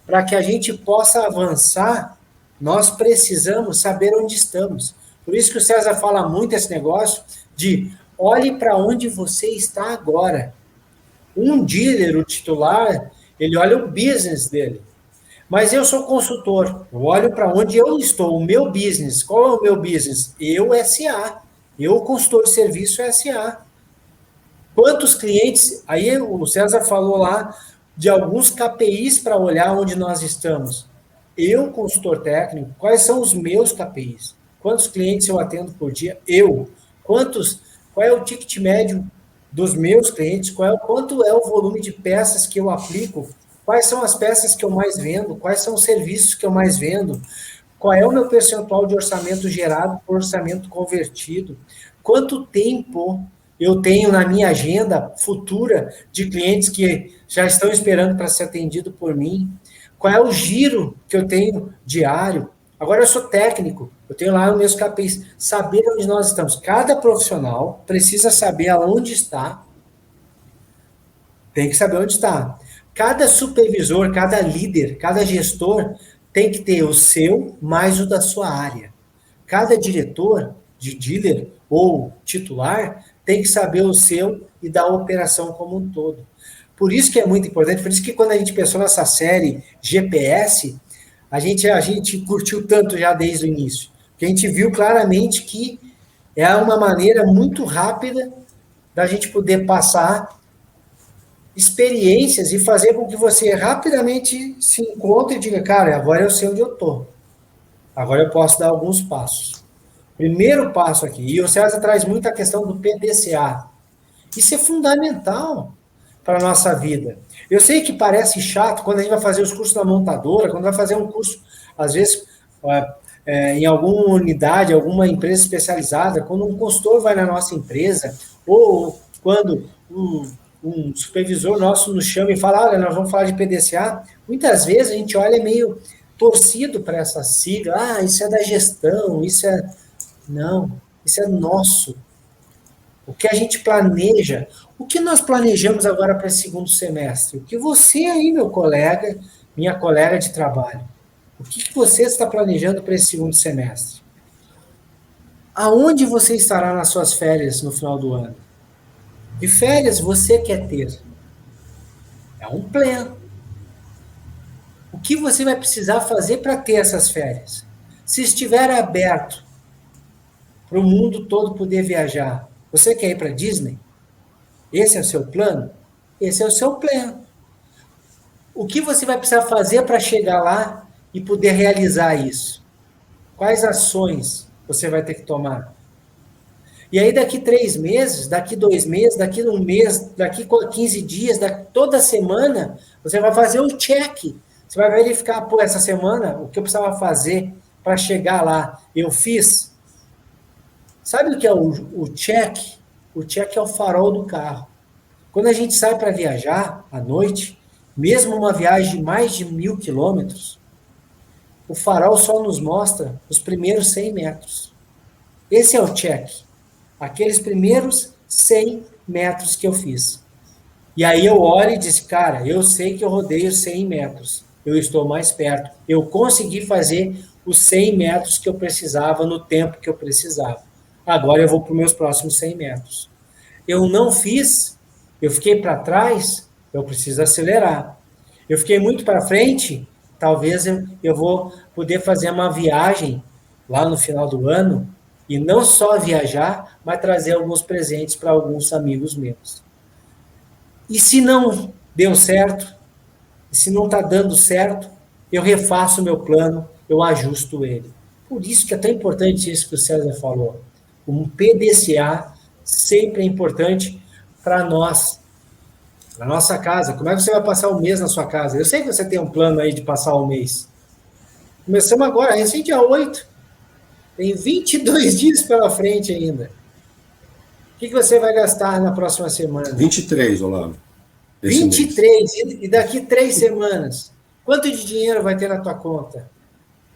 para que a gente possa avançar, nós precisamos saber onde estamos. Por isso que o César fala muito esse negócio de olhe para onde você está agora. Um dealer, o titular, ele olha o business dele. Mas eu sou consultor, eu olho para onde eu estou, o meu business. Qual é o meu business? Eu, SA. Eu, consultor de serviço, SA. Quantos clientes... Aí o César falou lá de alguns KPIs para olhar onde nós estamos. Eu, consultor técnico, quais são os meus KPIs? Quantos clientes eu atendo por dia? Eu. Qual é o ticket médio dos meus clientes? Quanto é o volume de peças que eu aplico? Quais são as peças que eu mais vendo? Quais são os serviços que eu mais vendo? Qual é o meu percentual de orçamento gerado por orçamento convertido? Quanto tempo eu tenho na minha agenda futura de clientes que já estão esperando para ser atendido por mim? Qual é o giro que eu tenho diário? Agora eu sou técnico, eu tenho lá os meus KPIs. Saber onde nós estamos. Cada profissional precisa saber aonde está. Tem que saber onde está. Cada supervisor, cada líder, cada gestor tem que ter o seu mais o da sua área. Cada diretor de dealer ou titular tem que saber o seu e da operação como um todo. Por isso que é muito importante, por isso que quando a gente pensou nessa série GPS, a gente curtiu tanto já desde o início, porque a gente viu claramente que é uma maneira muito rápida da gente poder passar experiências e fazer com que você rapidamente se encontre e diga, cara, agora eu sei onde eu estou. Agora eu posso dar alguns passos. Primeiro passo aqui, e o César traz muito a questão do PDCA. Isso é fundamental para a nossa vida. Eu sei que parece chato quando a gente vai fazer os cursos na montadora, quando vai fazer um curso, às vezes, em alguma unidade, alguma empresa especializada, quando um consultor vai na nossa empresa, ou quando um supervisor nosso nos chama e fala, olha, nós vamos falar de PDCA, muitas vezes a gente olha meio torcido para essa sigla, isso é da gestão, isso é... Não, isso é nosso. O que a gente planeja, o que nós planejamos agora para esse segundo semestre? O que você aí, meu colega, minha colega de trabalho, o que você está planejando para esse segundo semestre? Aonde você estará nas suas férias no final do ano? Que férias você quer ter? É um plano. O que você vai precisar fazer para ter essas férias? Se estiver aberto para o mundo todo poder viajar, você quer ir para a Disney? Esse é o seu plano? Esse é o seu plano. O que você vai precisar fazer para chegar lá e poder realizar isso? Quais ações você vai ter que tomar? E aí daqui 3 meses, daqui 2 meses, daqui 1 mês, daqui 15 dias, toda semana, você vai fazer um check. Você vai verificar, pô, essa semana, o que eu precisava fazer para chegar lá, eu fiz. Sabe o que é o check? O check é o farol do carro. Quando a gente sai para viajar à noite, mesmo uma viagem de mais de 1.000 quilômetros, o farol só nos mostra os primeiros 100 metros. Esse é o check. Aqueles primeiros 100 metros que eu fiz. E aí eu olho e disse, cara, eu sei que eu rodei os 100 metros. Eu estou mais perto. Eu consegui fazer os 100 metros que eu precisava no tempo que eu precisava. Agora eu vou para os meus próximos 100 metros. Eu não fiz, eu fiquei para trás, eu preciso acelerar. Eu fiquei muito para frente, talvez eu vou poder fazer uma viagem lá no final do ano, e não só viajar, mas trazer alguns presentes para alguns amigos meus. E se não deu certo, se não está dando certo, eu refaço o meu plano, eu ajusto ele. Por isso que é tão importante isso que o César falou. Um PDCA sempre é importante para nós, na nossa casa. Como é que você vai passar o mês na sua casa? Eu sei que você tem um plano aí de passar o mês. Começamos agora, recém dia 8. Tem 22 dias pela frente ainda. O que você vai gastar na próxima semana? 23, Olavo. 23, e daqui 3 semanas? Quanto de dinheiro vai ter na tua conta?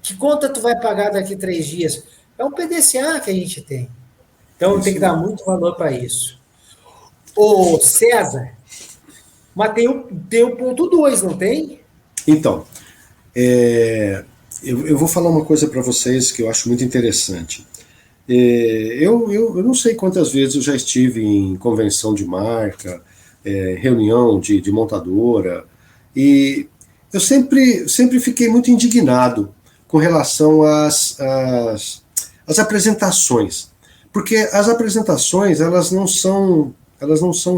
Que conta tu vai pagar daqui 3 dias? É um PDCA que a gente tem. Então, tem que dar muito valor para isso. Ô, César, mas tem o ponto 2, não tem? Então, eu vou falar uma coisa para vocês que eu acho muito interessante. Eu não sei quantas vezes eu já estive em convenção de marca, reunião de montadora, e eu sempre fiquei muito indignado com relação às apresentações. Porque as apresentações, elas não são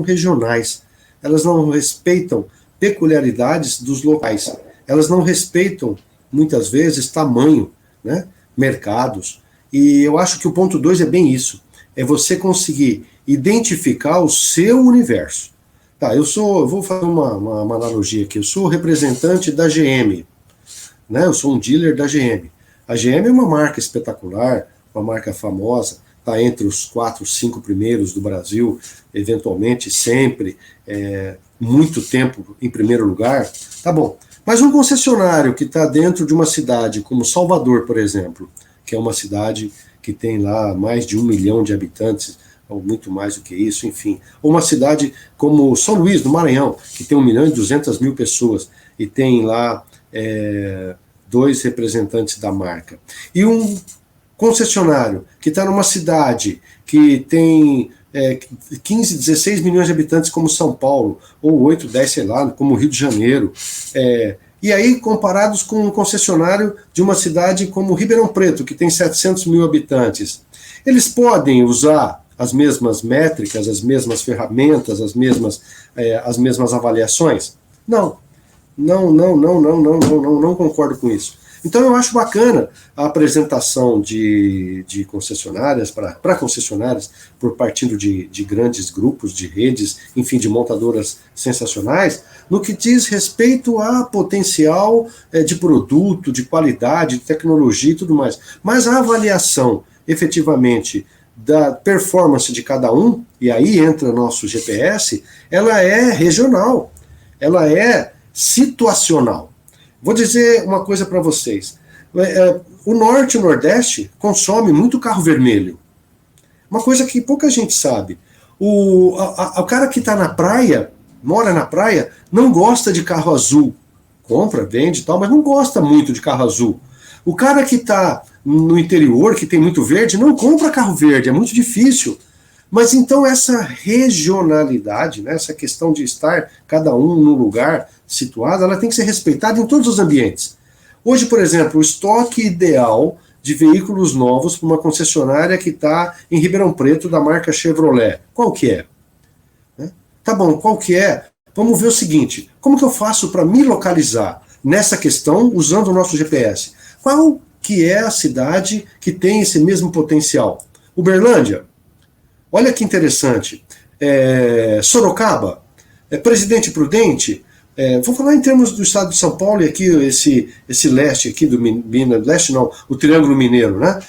regionais, elas não respeitam peculiaridades dos locais, elas não respeitam, muitas vezes, tamanho, né, mercados, e eu acho que o ponto 2 é bem isso, é você conseguir identificar o seu universo. Tá, eu vou fazer uma analogia aqui, eu sou representante da GM, né, eu sou um dealer da GM. A GM é uma marca espetacular, uma marca famosa, está entre os 4, 5 primeiros do Brasil, eventualmente sempre, muito tempo em primeiro lugar, tá bom. Mas um concessionário que está dentro de uma cidade como Salvador, por exemplo, que é uma cidade que tem lá mais de 1 milhão de habitantes, ou muito mais do que isso, enfim. Ou uma cidade como São Luís, no Maranhão, que tem 1.200.000 pessoas, e tem lá 2 representantes da marca. E um concessionário que está numa cidade que tem 15, 16 milhões de habitantes como São Paulo, ou 8, 10, sei lá, como Rio de Janeiro, e aí comparados com um concessionário de uma cidade como Ribeirão Preto, que tem 700 mil habitantes, eles podem usar as mesmas métricas, as mesmas ferramentas, as mesmas avaliações? Não. Não concordo com isso. Então eu acho bacana a apresentação de concessionárias, para concessionárias, por partindo de grandes grupos, de redes, enfim, de montadoras sensacionais, no que diz respeito a potencial de produto, de qualidade, de tecnologia e tudo mais. Mas a avaliação, efetivamente, da performance de cada um, e aí entra nosso GPS, ela é regional, ela é situacional. Vou dizer uma coisa para vocês. O Norte e o Nordeste consomem muito carro vermelho. Uma coisa que pouca gente sabe. O cara que está na praia, mora na praia, não gosta de carro azul. Compra, vende e tal, mas não gosta muito de carro azul. O cara que está no interior, que tem muito verde, não compra carro verde, é muito difícil. Mas então essa regionalidade, né, essa questão de estar cada um no lugar situado, ela tem que ser respeitada em todos os ambientes. Hoje, por exemplo, o estoque ideal de veículos novos para uma concessionária que está em Ribeirão Preto, da marca Chevrolet, qual que é? Tá bom, qual que é? Vamos ver o seguinte, como que eu faço para me localizar nessa questão usando o nosso GPS? Qual que é a cidade que tem esse mesmo potencial? Uberlândia? Olha que interessante. Sorocaba? Presidente Prudente? Vou falar em termos do estado de São Paulo e aqui esse leste aqui do Minas, leste não, o Triângulo Mineiro, né?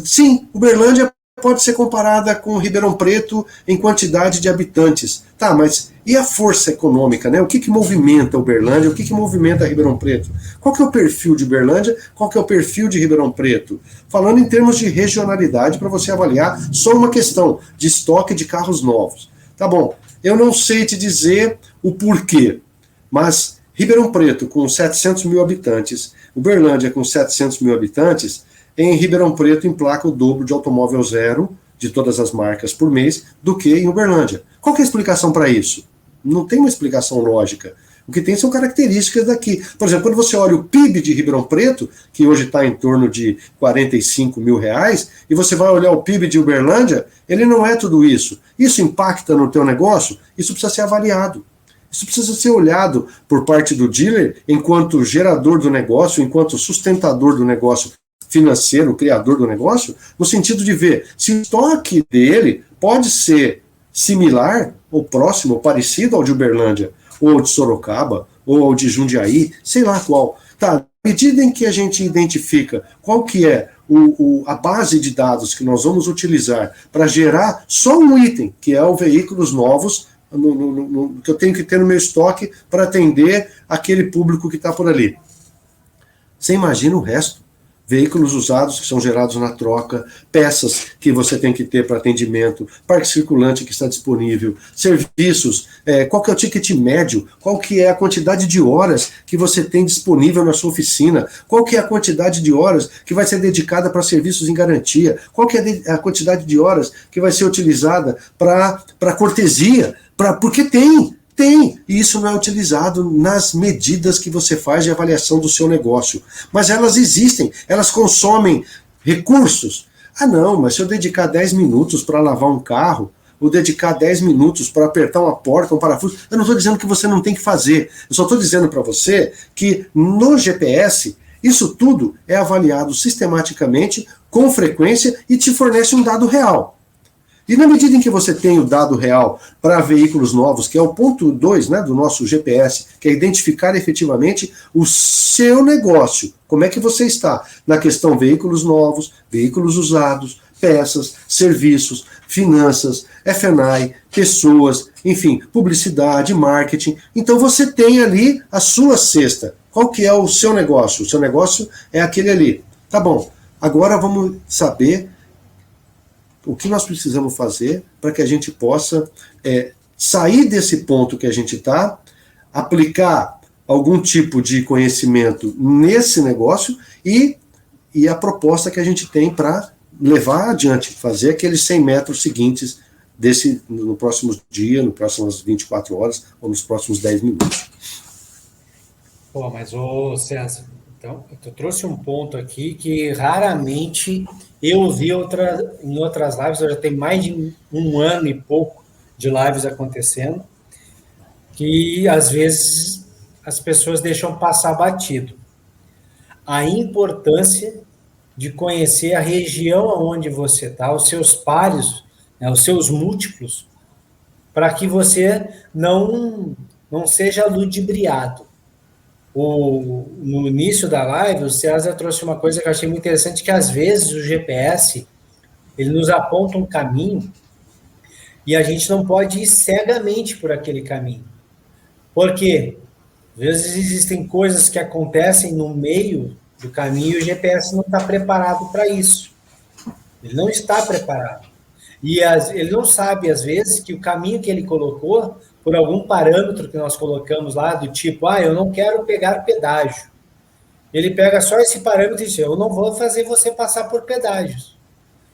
Sim, Uberlândia pode ser comparada com Ribeirão Preto em quantidade de habitantes. Tá, mas e a força econômica, né? O que movimenta Uberlândia, o que movimenta Ribeirão Preto? Qual que é o perfil de Uberlândia, qual que é o perfil de Ribeirão Preto? Falando em termos de regionalidade, para você avaliar só uma questão de estoque de carros novos. Tá bom, eu não sei te dizer o porquê, mas Ribeirão Preto com 700 mil habitantes, Uberlândia com 700 mil habitantes, em Ribeirão Preto emplaca o dobro de automóvel zero de todas as marcas por mês do que em Uberlândia. Qual que é a explicação para isso? Não tem uma explicação lógica. O que tem são características daqui. Por exemplo, quando você olha o PIB de Ribeirão Preto, que hoje está em torno de 45 mil reais, e você vai olhar o PIB de Uberlândia, ele não é tudo isso. Isso impacta no teu negócio? Isso precisa ser avaliado. Isso precisa ser olhado por parte do dealer enquanto gerador do negócio, enquanto sustentador do negócio financeiro, criador do negócio, no sentido de ver se o estoque dele pode ser similar ou próximo, ou parecido ao de Uberlândia, ou de Sorocaba, ou de Jundiaí, sei lá qual. Tá, à medida em que a gente identifica qual que é a base de dados que nós vamos utilizar para gerar só um item, que é o veículos novos, que eu tenho que ter no meu estoque para atender aquele público que está por ali. Você imagina o resto? Veículos usados que são gerados na troca, peças que você tem que ter para atendimento, parque circulante que está disponível, serviços, qual que é o ticket médio, qual que é a quantidade de horas que você tem disponível na sua oficina, qual que é a quantidade de horas que vai ser dedicada para serviços em garantia, qual que é a quantidade de horas que vai ser utilizada para cortesia, porque tem, e isso não é utilizado nas medidas que você faz de avaliação do seu negócio. Mas elas existem, elas consomem recursos. Ah não, mas se eu dedicar 10 minutos para lavar um carro, ou dedicar 10 minutos para apertar uma porta, um parafuso, eu não estou dizendo que você não tem que fazer. Eu só estou dizendo para você que no GPS, isso tudo é avaliado sistematicamente, com frequência, e te fornece um dado real. E na medida em que você tem o dado real para veículos novos, que é o ponto 2, né, do nosso GPS, que é identificar efetivamente o seu negócio, como é que você está na questão veículos novos, veículos usados, peças, serviços, finanças, F&I, pessoas, enfim, publicidade, marketing. Então você tem ali a sua cesta. Qual que é o seu negócio? O seu negócio é aquele ali. Tá bom, agora vamos saber o que nós precisamos fazer para que a gente possa sair desse ponto que a gente está, aplicar algum tipo de conhecimento nesse negócio e a proposta que a gente tem para levar adiante, fazer aqueles 100 metros seguintes no próximo dia, nas próximas 24 horas ou nos próximos 10 minutos. Pô, mas, César, então, tu trouxe um ponto aqui que raramente eu vi em outras lives, eu já tenho mais de um ano e pouco de lives acontecendo, que às vezes as pessoas deixam passar batido. A importância de conhecer a região onde você está, os seus pares, né, os seus múltiplos, para que você não seja ludibriado. No início da live, o César trouxe uma coisa que eu achei muito interessante, que às vezes o GPS ele nos aponta um caminho e a gente não pode ir cegamente por aquele caminho. Por quê? Às vezes existem coisas que acontecem no meio do caminho e o GPS não está preparado para isso. Ele não está preparado. E ele não sabe, às vezes, que o caminho que ele colocou, por algum parâmetro que nós colocamos lá, do tipo, eu não quero pegar pedágio. Ele pega só esse parâmetro e diz, eu não vou fazer você passar por pedágios.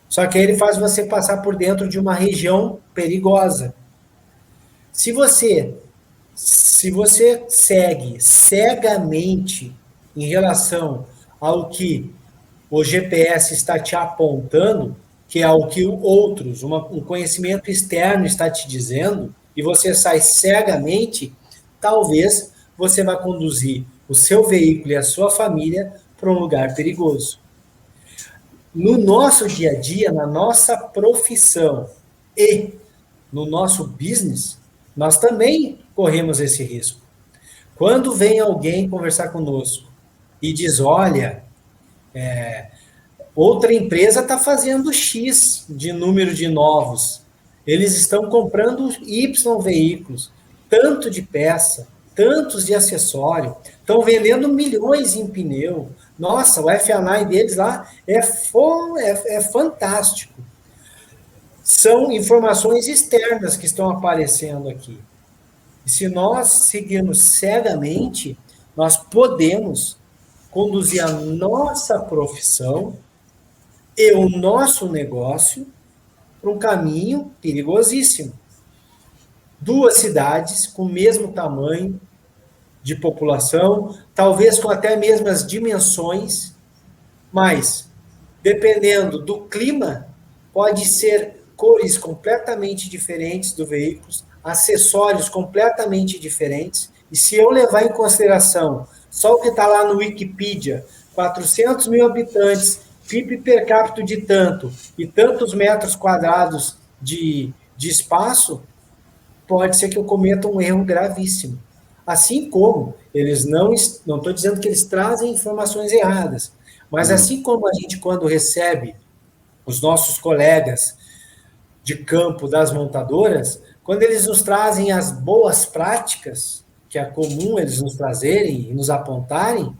Só que ele faz você passar por dentro de uma região perigosa. Se você segue cegamente em relação ao que o GPS está te apontando, que é o que outros, um conhecimento externo está te dizendo, e você sai cegamente, talvez você vá conduzir o seu veículo e a sua família para um lugar perigoso. No nosso dia a dia, na nossa profissão e no nosso business, nós também corremos esse risco. Quando vem alguém conversar conosco e diz, olha, outra empresa está fazendo X de número de novos, eles estão comprando Y veículos, tanto de peça, tantos de acessório, estão vendendo milhões em pneu. Nossa, o F&I deles lá é fantástico. São informações externas que estão aparecendo aqui. E se nós seguirmos cegamente, nós podemos conduzir a nossa profissão e o nosso negócio para um caminho perigosíssimo. Duas cidades com o mesmo tamanho de população, talvez com até mesmas dimensões, mas, dependendo do clima, pode ser cores completamente diferentes do veículo, acessórios completamente diferentes, e se eu levar em consideração só o que está lá no Wikipedia, 400 mil habitantes, PIB per capita de tanto, e tantos metros quadrados de espaço, pode ser que eu cometa um erro gravíssimo. Assim como eles não estou dizendo que eles trazem informações erradas, mas assim como a gente, quando recebe os nossos colegas de campo das montadoras, quando eles nos trazem as boas práticas, que é comum eles nos trazerem e nos apontarem,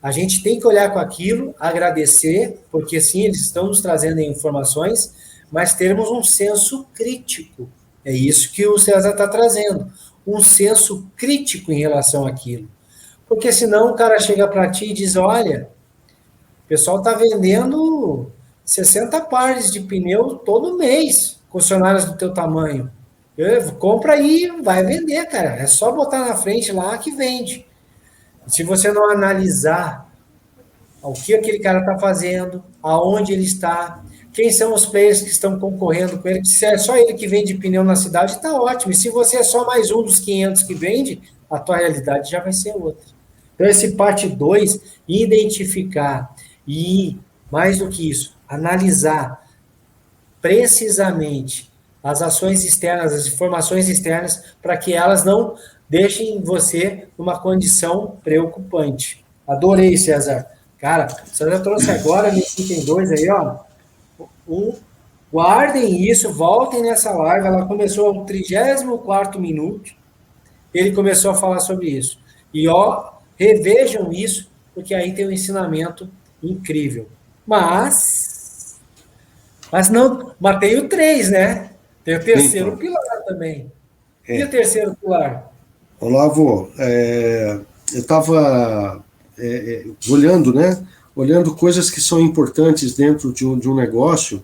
a gente tem que olhar com aquilo, agradecer, porque sim, eles estão nos trazendo informações, mas termos um senso crítico. É isso que o César está trazendo, um senso crítico em relação àquilo. Porque senão o cara chega para ti e diz, olha, o pessoal está vendendo 60 pares de pneu todo mês, concessionárias do teu tamanho. Compra aí, vai vender, cara. É só botar na frente lá que vende. Se você não analisar o que aquele cara está fazendo, aonde ele está, quem são os players que estão concorrendo com ele, se é só ele que vende pneu na cidade, está ótimo. E se você é só mais um dos 500 que vende, a tua realidade já vai ser outra. Então, esse parte 2, identificar e, mais do que isso, analisar precisamente as ações externas, as informações externas, para que elas não deixem você numa condição preocupante. Adorei, César. Cara, o César trouxe agora, nesse item 2 aí, ó. Guardem isso, voltem nessa live. Ela começou ao 34º minuto. Ele começou a falar sobre isso. E, ó, revejam isso, porque aí tem um ensinamento incrível. Mas tem o 3, né? Tem o terceiro pilar também. E o terceiro pilar? Olavo, estava olhando, né? Olhando coisas que são importantes dentro de um negócio,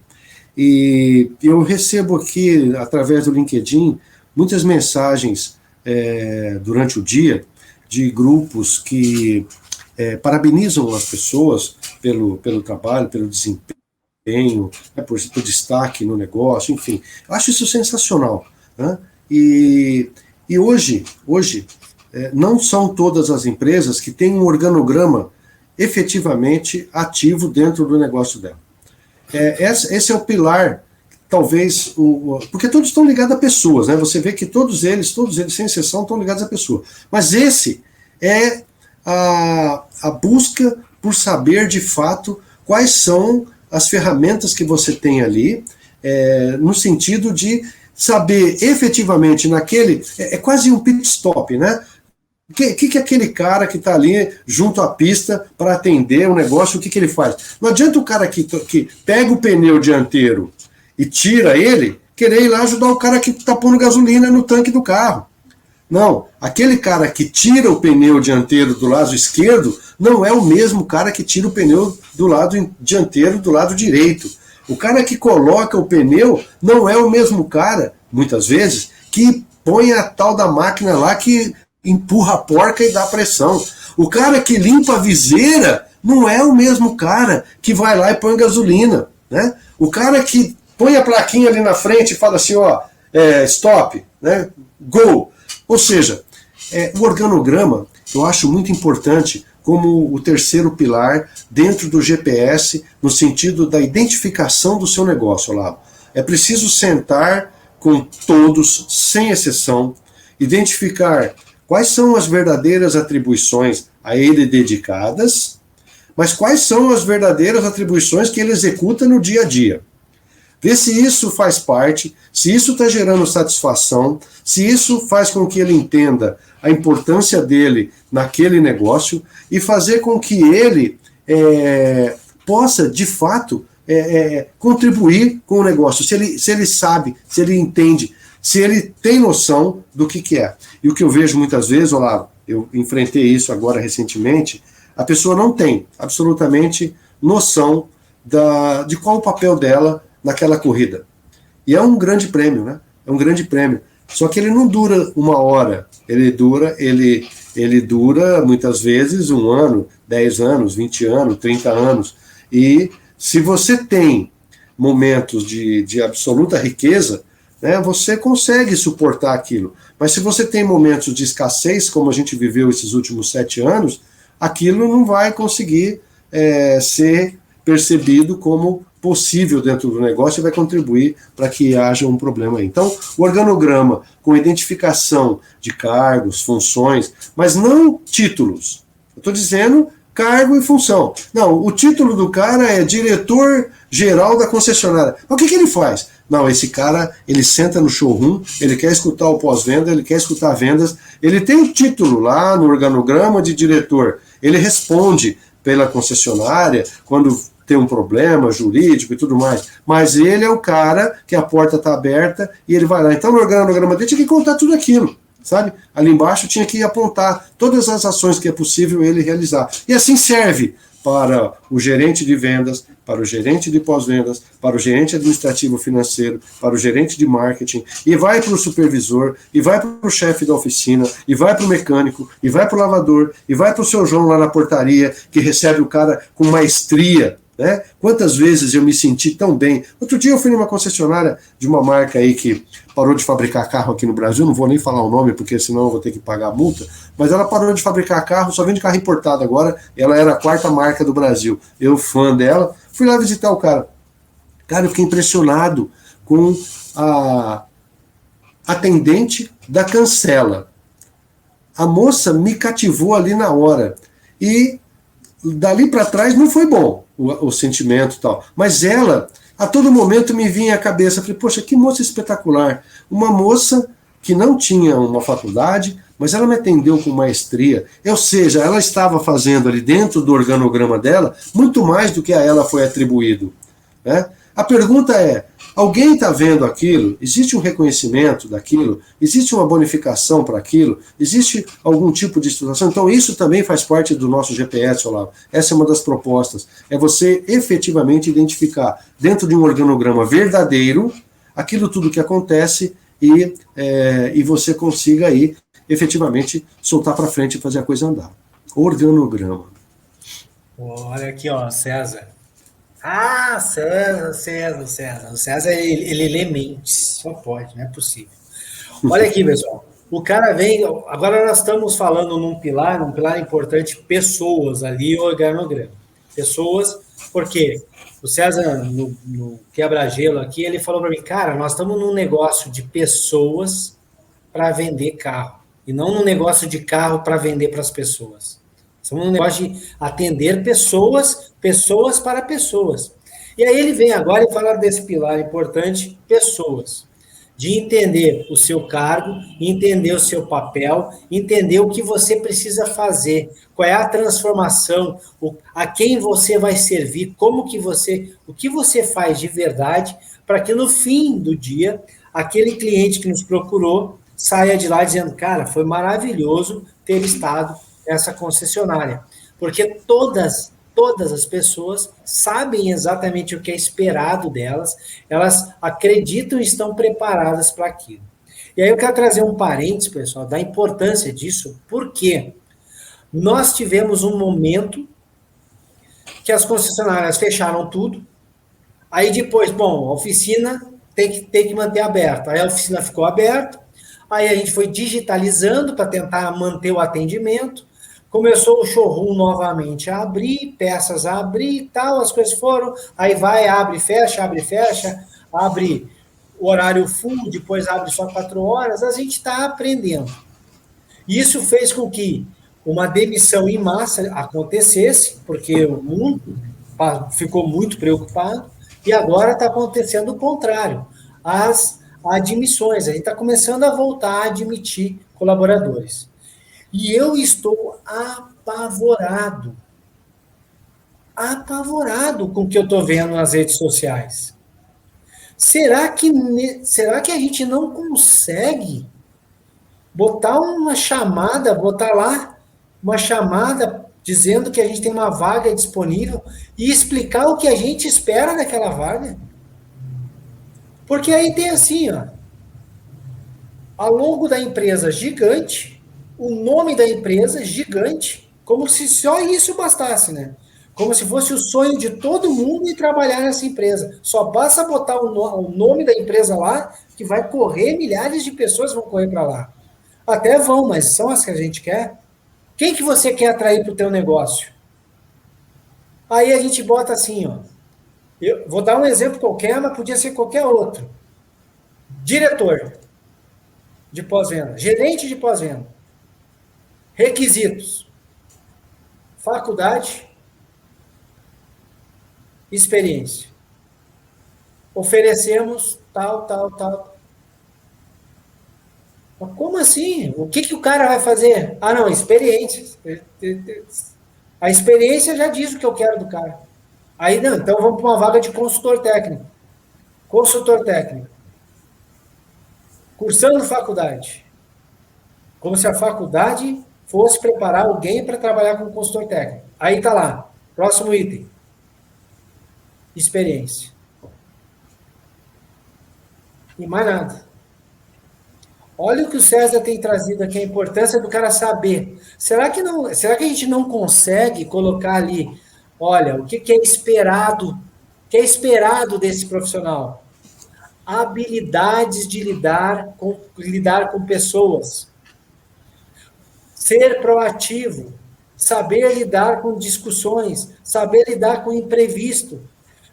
e eu recebo aqui, através do LinkedIn, muitas mensagens durante o dia de grupos que parabenizam as pessoas pelo trabalho, pelo desempenho, né, por destaque no negócio, enfim. Eu acho isso sensacional, né? E hoje não são todas as empresas que têm um organograma efetivamente ativo dentro do negócio dela. Esse é o pilar, talvez, porque todos estão ligados a pessoas, né? Você vê que todos eles, sem exceção, estão ligados a pessoa. Mas esse é a busca por saber, de fato, quais são as ferramentas que você tem ali, no sentido de saber efetivamente naquele... É quase um pit stop, né? O que aquele cara que está ali junto à pista para atender o negócio, o que ele faz? Não adianta o cara que pega o pneu dianteiro e tira ele, querer ir lá ajudar o cara que está pondo gasolina no tanque do carro. Não, aquele cara que tira o pneu dianteiro do lado esquerdo não é o mesmo cara que tira o pneu do lado dianteiro do lado direito. O cara que coloca o pneu não é o mesmo cara, muitas vezes, que põe a tal da máquina lá que empurra a porca e dá pressão. O cara que limpa a viseira não é o mesmo cara que vai lá e põe gasolina, né? O cara que põe a plaquinha ali na frente e fala assim, ó, stop, né? Go. Ou seja, o organograma eu acho muito importante como o terceiro pilar dentro do GPS, no sentido da identificação do seu negócio, Olavo. É preciso sentar com todos, sem exceção, identificar quais são as verdadeiras atribuições a ele dedicadas, mas quais são as verdadeiras atribuições que ele executa no dia a dia. Ver se isso faz parte, se isso está gerando satisfação, se isso faz com que ele entenda a importância dele naquele negócio e fazer com que ele possa, de fato, contribuir com o negócio, se ele sabe, se ele entende, se ele tem noção do que é. E o que eu vejo muitas vezes, Olavo, eu enfrentei isso agora recentemente, a pessoa não tem absolutamente noção de qual o papel dela naquela corrida. E é um grande prêmio, né? É um grande prêmio. Só que ele não dura uma hora, ele dura muitas vezes 1 ano, 10 anos, 20 anos, 30 anos. E se você tem momentos de absoluta riqueza, né, você consegue suportar aquilo. Mas se você tem momentos de escassez, como a gente viveu esses últimos 7 anos, aquilo não vai conseguir ser percebido como possível dentro do negócio e vai contribuir para que haja um problema aí. Então, o organograma com identificação de cargos, funções, mas não títulos. Eu estou dizendo cargo e função. Não, o título do cara é diretor-geral da concessionária. Mas o que ele faz? Não, esse cara, ele senta no showroom, ele quer escutar o pós-venda, ele quer escutar vendas, ele tem um título lá no organograma de diretor, ele responde pela concessionária quando tem um problema jurídico e tudo mais, mas ele é o cara que a porta está aberta e ele vai lá. Então no organograma dele tinha que contar tudo aquilo, sabe? Ali embaixo tinha que apontar todas as ações que é possível ele realizar. E assim serve para o gerente de vendas, para o gerente de pós-vendas, para o gerente administrativo financeiro, para o gerente de marketing, e vai para o supervisor, e vai para o chefe da oficina, e vai para o mecânico, e vai para o lavador, e vai para o seu João lá na portaria, que recebe o cara com maestria, né? Quantas vezes eu me senti tão bem. Outro dia eu fui numa concessionária de uma marca aí que parou de fabricar carro aqui no Brasil, não vou nem falar o nome porque senão eu vou ter que pagar a multa, mas ela parou de fabricar carro, só vende carro importado agora, ela era a 4ª marca do Brasil. Eu, fã dela, fui lá visitar o cara. Cara, eu fiquei impressionado com a atendente da cancela. A moça me cativou ali na hora. E dali para trás não foi bom o sentimento e tal. Mas ela, a todo momento me vinha à cabeça, falei, poxa, que moça espetacular. Uma moça que não tinha uma faculdade, mas ela me atendeu com maestria. Ou seja, ela estava fazendo ali dentro do organograma dela muito mais do que a ela foi atribuído, né? A pergunta é, alguém está vendo aquilo? Existe um reconhecimento daquilo? Existe uma bonificação para aquilo? Existe algum tipo de situação? Então isso também faz parte do nosso GPS, Olavo. Essa é uma das propostas. É você efetivamente identificar dentro de um organograma verdadeiro aquilo tudo que acontece e você consiga aí efetivamente soltar para frente e fazer a coisa andar. Organograma. Olha aqui, ó, César. Ah, César. O César, ele lê mentes. Só pode, não é possível. Olha aqui, pessoal. O cara vem... Agora nós estamos falando num pilar importante, pessoas ali, organograma. Pessoas, porque o César, no quebra-gelo aqui, ele falou para mim, cara, nós estamos num negócio de pessoas para vender carro. E não num negócio de carro para vender para as pessoas. Estamos num negócio de atender pessoas para pessoas. E aí ele vem agora e fala desse pilar importante, pessoas. De entender o seu cargo, entender o seu papel, entender o que você precisa fazer, qual é a transformação, a quem você vai servir, o que você faz de verdade, para que no fim do dia, aquele cliente que nos procurou saia de lá dizendo, cara, foi maravilhoso ter estado nessa concessionária. Porque todas as pessoas sabem exatamente o que é esperado delas, elas acreditam e estão preparadas para aquilo. E aí eu quero trazer um parênteses, pessoal, da importância disso, porque nós tivemos um momento que as concessionárias fecharam tudo, aí depois, bom, a oficina tem que manter aberta, aí a oficina ficou aberta, aí a gente foi digitalizando para tentar manter o atendimento, começou o showroom novamente a abrir, peças a abrir e tal, as coisas foram, aí vai, abre, fecha, abre horário full, depois abre só 4 horas, a gente está aprendendo. Isso fez com que uma demissão em massa acontecesse, porque o mundo ficou muito preocupado, e agora está acontecendo o contrário, as admissões, a gente está começando a voltar a admitir colaboradores. E eu estou apavorado com o que eu estou vendo nas redes sociais. Será que a gente não consegue botar uma chamada dizendo que a gente tem uma vaga disponível e explicar o que a gente espera daquela vaga? Porque aí tem assim, ó, a logo da empresa gigante, o nome da empresa gigante, como se só isso bastasse, né? Como se fosse o sonho de todo mundo ir trabalhar nessa empresa. Só basta botar o nome da empresa lá, que vai correr, milhares de pessoas vão correr para lá. Até vão, mas são as que a gente quer. Quem que você quer atrair para o teu negócio? Aí a gente bota assim, ó. Eu vou dar um exemplo qualquer, mas podia ser qualquer outro. Diretor de pós-venda, gerente de pós-venda. Requisitos: faculdade, experiência. Oferecemos tal. Mas como assim? O que o cara vai fazer? Ah, não, experiência. A experiência já diz o que eu quero do cara. Aí, não, então vamos para uma vaga de consultor técnico. Consultor técnico. Cursando faculdade. Como se a faculdade fosse preparar alguém para trabalhar como consultor técnico. Aí está lá, próximo item. Experiência. E mais nada. Olha o que o César tem trazido aqui, a importância do cara saber. Será que a gente não consegue colocar ali, olha, o que é esperado desse profissional? Habilidades de lidar com pessoas. Ser proativo, saber lidar com discussões, saber lidar com imprevisto,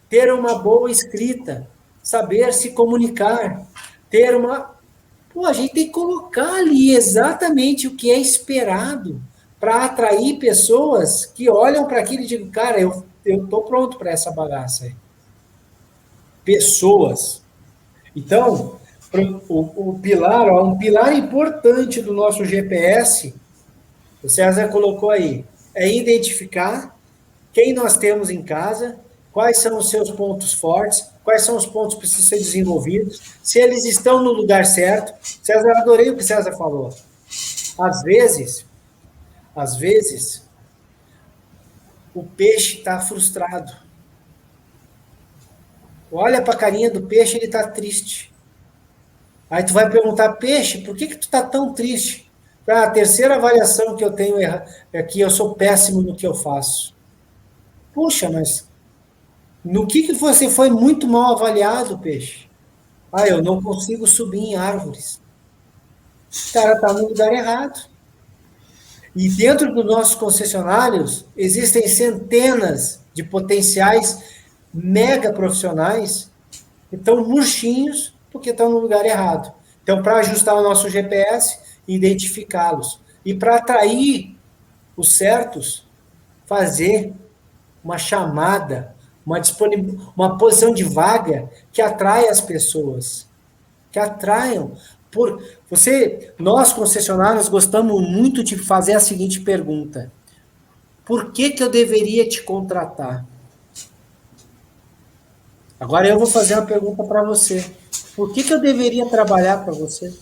ter uma boa escrita, saber se comunicar, ter uma... Pô, a gente tem que colocar ali exatamente o que é esperado para atrair pessoas que olham para aquilo e digam, cara, eu estou pronto para essa bagaça aí. Pessoas. Então, o pilar, ó, um pilar importante do nosso GPS, o César colocou aí, é identificar quem nós temos em casa quais são os seus pontos fortes, quais são os pontos que precisam ser desenvolvidos, se eles estão no lugar certo. César, adorei o que César falou. Às vezes, o peixe está frustrado. Olha para a carinha do peixe, ele está triste. Aí tu vai perguntar, peixe, por que tu está tão triste? A terceira avaliação que eu tenho é que eu sou péssimo no que eu faço. Puxa, mas no que você foi muito mal avaliado, peixe? Eu não consigo subir em árvores. O cara está no lugar errado. E dentro dos nossos concessionários, existem centenas de potenciais mega profissionais que estão murchinhos porque estão no lugar errado. Então, para ajustar o nosso GPS, identificá-los. E para atrair os certos, fazer uma chamada, uma posição de vaga que atrai as pessoas. Que atraiam. Nós, concessionários, gostamos muito de fazer a seguinte pergunta: por que eu deveria te contratar? Agora eu vou fazer uma pergunta para você. Por que eu deveria trabalhar para você?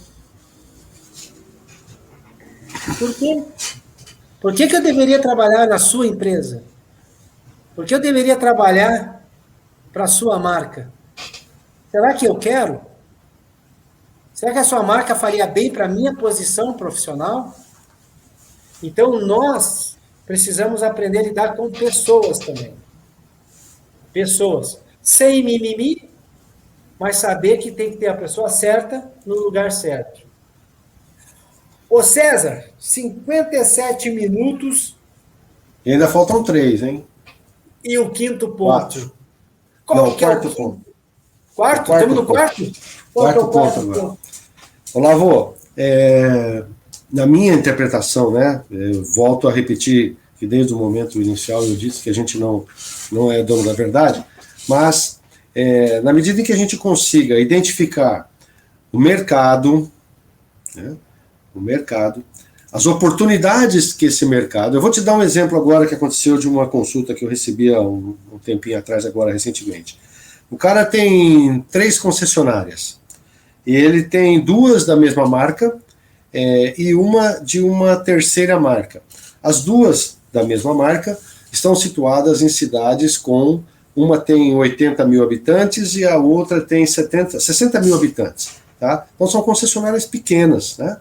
Por quê? Por que eu deveria trabalhar na sua empresa? Por que eu deveria trabalhar para a sua marca? Será que eu quero? Será que a sua marca faria bem para a minha posição profissional? Então, nós precisamos aprender a lidar com pessoas também. Pessoas. Sem mimimi, mas saber que tem que ter a pessoa certa no lugar certo. Ô César, 57 minutos. E ainda faltam 3, hein? E o quinto ponto? 4. Não, quarto ponto. Quarto? Estamos no quarto? Quarto ponto agora. Olavo, na minha interpretação, né, eu volto a repetir que desde o momento inicial eu disse que a gente não é dono da verdade, mas na medida em que a gente consiga identificar o mercado, né, as oportunidades que esse mercado... Eu vou te dar um exemplo agora que aconteceu de uma consulta que eu recebi há um tempinho atrás, agora recentemente. O cara tem 3 concessionárias. E ele tem 2 da mesma marca e uma de uma terceira marca. As 2 da mesma marca estão situadas em cidades com... Uma tem 80 mil habitantes e a outra tem 60 mil habitantes. Tá? Então são concessionárias pequenas, né?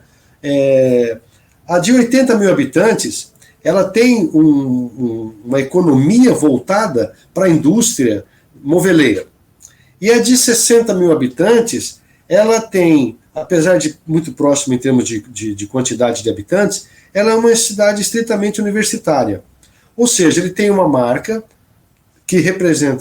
A de 80 mil habitantes, ela tem uma economia voltada para a indústria moveleira. E a de 60 mil habitantes, ela tem, apesar de muito próximo em termos de quantidade de habitantes, ela é uma cidade estritamente universitária. Ou seja, ele tem uma marca que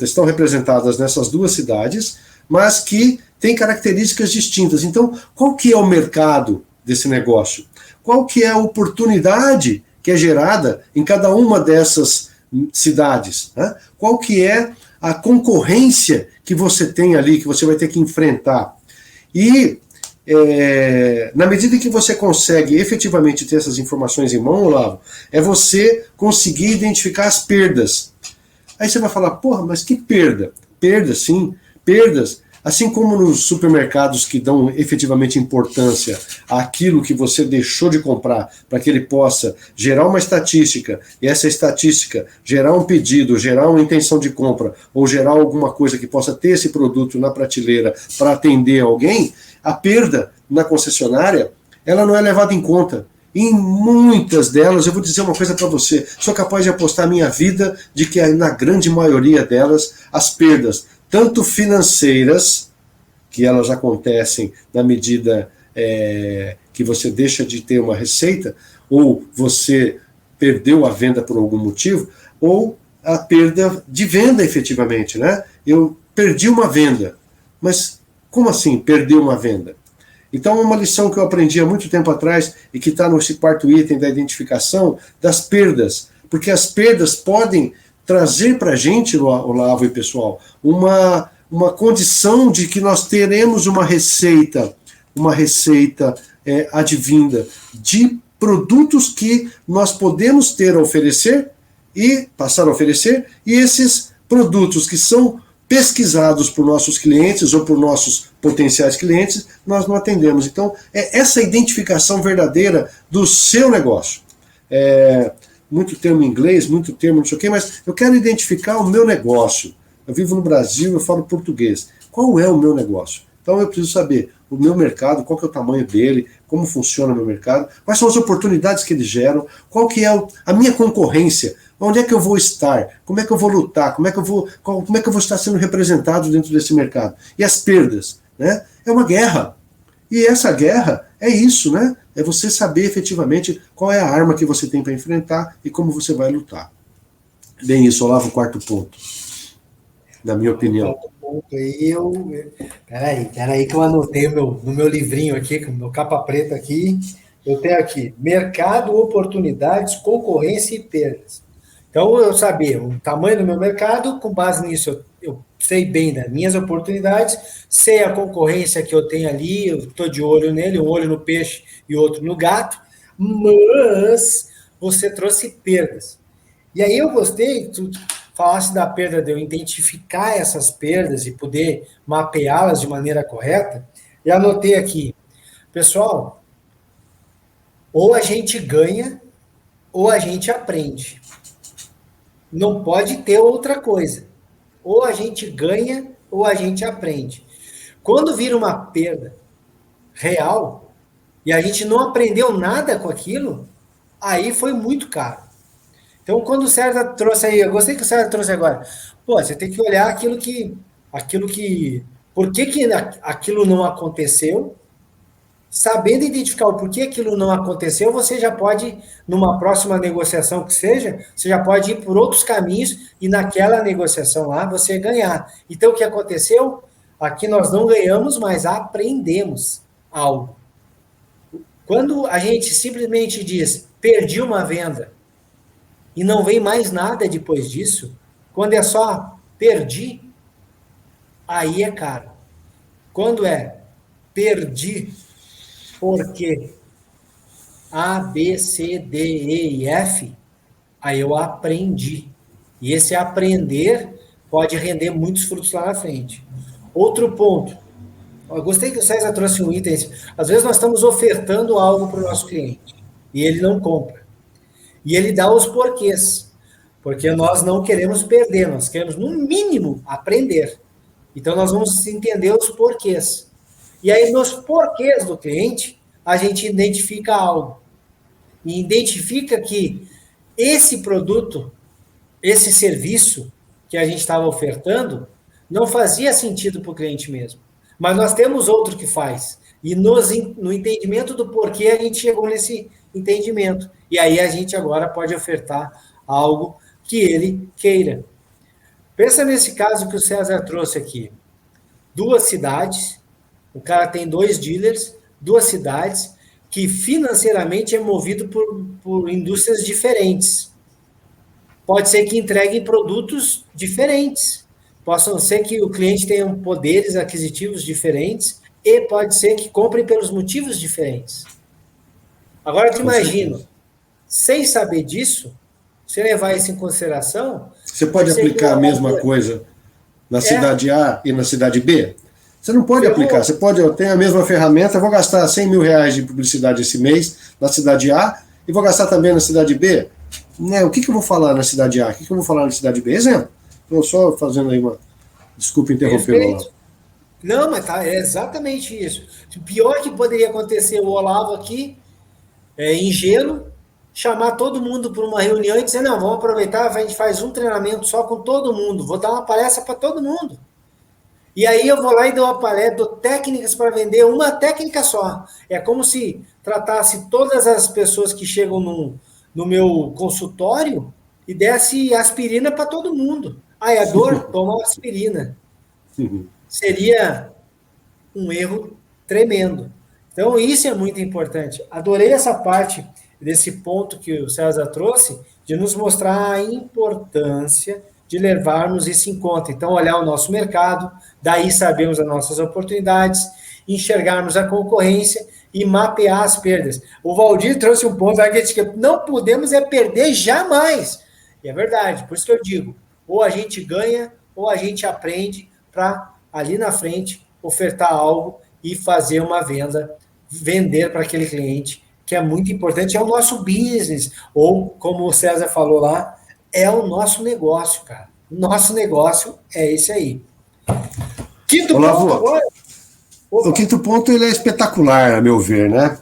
estão representadas nessas 2 cidades, mas que tem características distintas. Então, qual que é o mercado desse negócio? Qual que é a oportunidade que é gerada em cada uma dessas cidades? Né? Qual que é a concorrência que você tem ali, que você vai ter que enfrentar? E, na medida em que você consegue efetivamente ter essas informações em mão, Olavo, é você conseguir identificar as perdas. Aí você vai falar, porra, mas que perda? Perdas, sim, perdas. Assim como nos supermercados que dão efetivamente importância àquilo que você deixou de comprar para que ele possa gerar uma estatística, e essa estatística gerar um pedido, gerar uma intenção de compra, ou gerar alguma coisa que possa ter esse produto na prateleira para atender alguém, a perda na concessionária, ela não é levada em conta. Em muitas delas, eu vou dizer uma coisa para você, sou capaz de apostar minha vida de que na grande maioria delas, as perdas, tanto financeiras, que elas acontecem na medida que você deixa de ter uma receita, ou você perdeu a venda por algum motivo, ou a perda de venda efetivamente, né? Eu perdi uma venda, mas como assim perder uma venda? Então, uma lição que eu aprendi há muito tempo atrás e que está nesse 4º item da identificação das perdas, porque as perdas podem trazer para a gente, Olavo e pessoal, uma condição de que nós teremos uma receita advinda de produtos que nós podemos ter a oferecer e passar a oferecer, e esses produtos que são pesquisados por nossos clientes ou por nossos potenciais clientes, nós não atendemos. Então, é essa identificação verdadeira do seu negócio. Muito termo em inglês, muito termo não sei o quê, mas eu quero identificar o meu negócio. Eu vivo no Brasil, eu falo português. Qual é o meu negócio? Então eu preciso saber o meu mercado, qual que é o tamanho dele, como funciona o meu mercado, quais são as oportunidades que ele geram, qual que é a minha concorrência, onde é que eu vou estar, como é que eu vou lutar, como é que eu vou estar sendo representado dentro desse mercado. E as perdas, né? É uma guerra. E essa guerra é isso, né? É você saber efetivamente qual é a arma que você tem para enfrentar e como você vai lutar. Bem, isso, Olavo, o quarto ponto, na minha opinião. Peraí, que eu anotei no meu livrinho aqui, com o meu capa preta aqui. Eu tenho aqui: mercado, oportunidades, concorrência e perdas. Então, eu saber o tamanho do meu mercado, com base nisso, eu sei bem das minhas oportunidades, sei a concorrência que eu tenho ali, eu estou de olho nele, um olho no peixe e outro no gato, mas você trouxe perdas. E aí eu gostei, tu falasse da perda, de eu identificar essas perdas e poder mapeá-las de maneira correta, e anotei aqui, pessoal, ou a gente ganha, ou a gente aprende. Não pode ter outra coisa. Ou a gente ganha, ou a gente aprende. Quando vira uma perda real, e a gente não aprendeu nada com aquilo, aí foi muito caro. Então, quando o César trouxe aí, eu gostei que o César trouxe agora, você tem que olhar por que aquilo não aconteceu, sabendo identificar o porquê aquilo não aconteceu, você já pode, numa próxima negociação que seja, você já pode ir por outros caminhos e naquela negociação lá você ganhar. Então, o que aconteceu? Aqui nós não ganhamos, mas aprendemos algo. Quando a gente simplesmente diz, perdi uma venda, e não vem mais nada depois disso, quando é só perdi, aí é caro. Quando é perdi porque A, B, C, D, E e F, aí eu aprendi. E esse aprender pode render muitos frutos lá na frente. Outro ponto, eu gostei que o César trouxe um item, às vezes nós estamos ofertando algo para o nosso cliente, e ele não compra. E ele dá os porquês, porque nós não queremos perder, nós queremos, no mínimo, aprender. Então, nós vamos entender os porquês. E aí, nos porquês do cliente, a gente identifica algo. E identifica que esse produto, esse serviço que a gente estava ofertando, não fazia sentido para o cliente mesmo. Mas nós temos outro que faz. E no entendimento do porquê, a gente chegou nesse entendimento. E aí a gente agora pode ofertar algo que ele queira. Pensa nesse caso que o César trouxe aqui. 2 cidades, o cara tem 2 dealers, 2 cidades, que financeiramente é movido por indústrias diferentes. Pode ser que entreguem produtos diferentes. Possam ser que o cliente tenha poderes aquisitivos diferentes e pode ser que comprem pelos motivos diferentes. Agora, tu imagina, sem saber disso, se levar isso em consideração... Você pode aplicar a mesma coisa na cidade A e na cidade B? Você não pode aplicar. Você pode, eu tenho a mesma ferramenta, vou gastar 100 mil reais de publicidade esse mês na cidade A e vou gastar também na cidade B. Né? O que eu vou falar na cidade A? O que eu vou falar na cidade B? Exemplo. Estou só fazendo aí uma... Desculpa interromper, Olavo. Não, mas é exatamente isso. O pior que poderia acontecer, o Olavo aqui, ingênuo, chamar todo mundo para uma reunião e dizer, não, vamos aproveitar, a gente faz um treinamento só com todo mundo, vou dar uma palestra para todo mundo. E aí eu vou lá e dou uma palestra, dou técnicas para vender, uma técnica só. É como se tratasse todas as pessoas que chegam no meu consultório e desse aspirina para todo mundo. É dor? Toma aspirina. Seria um erro tremendo. Então, isso é muito importante. Adorei essa parte desse ponto que o César trouxe, de nos mostrar a importância de levarmos isso em conta. Então, olhar o nosso mercado, daí sabemos as nossas oportunidades, enxergarmos a concorrência e mapear as perdas. O Valdir trouxe um ponto que não podemos perder jamais. E é verdade, por isso que eu digo, ou a gente ganha, ou a gente aprende para, ali na frente, ofertar algo e fazer uma venda, vender para aquele cliente, que é muito importante, é o nosso business, ou, como o César falou lá, é o nosso negócio, cara. Nosso negócio é esse aí. Quinto ponto agora. Opa. O quinto ponto ele é espetacular, a meu ver, né?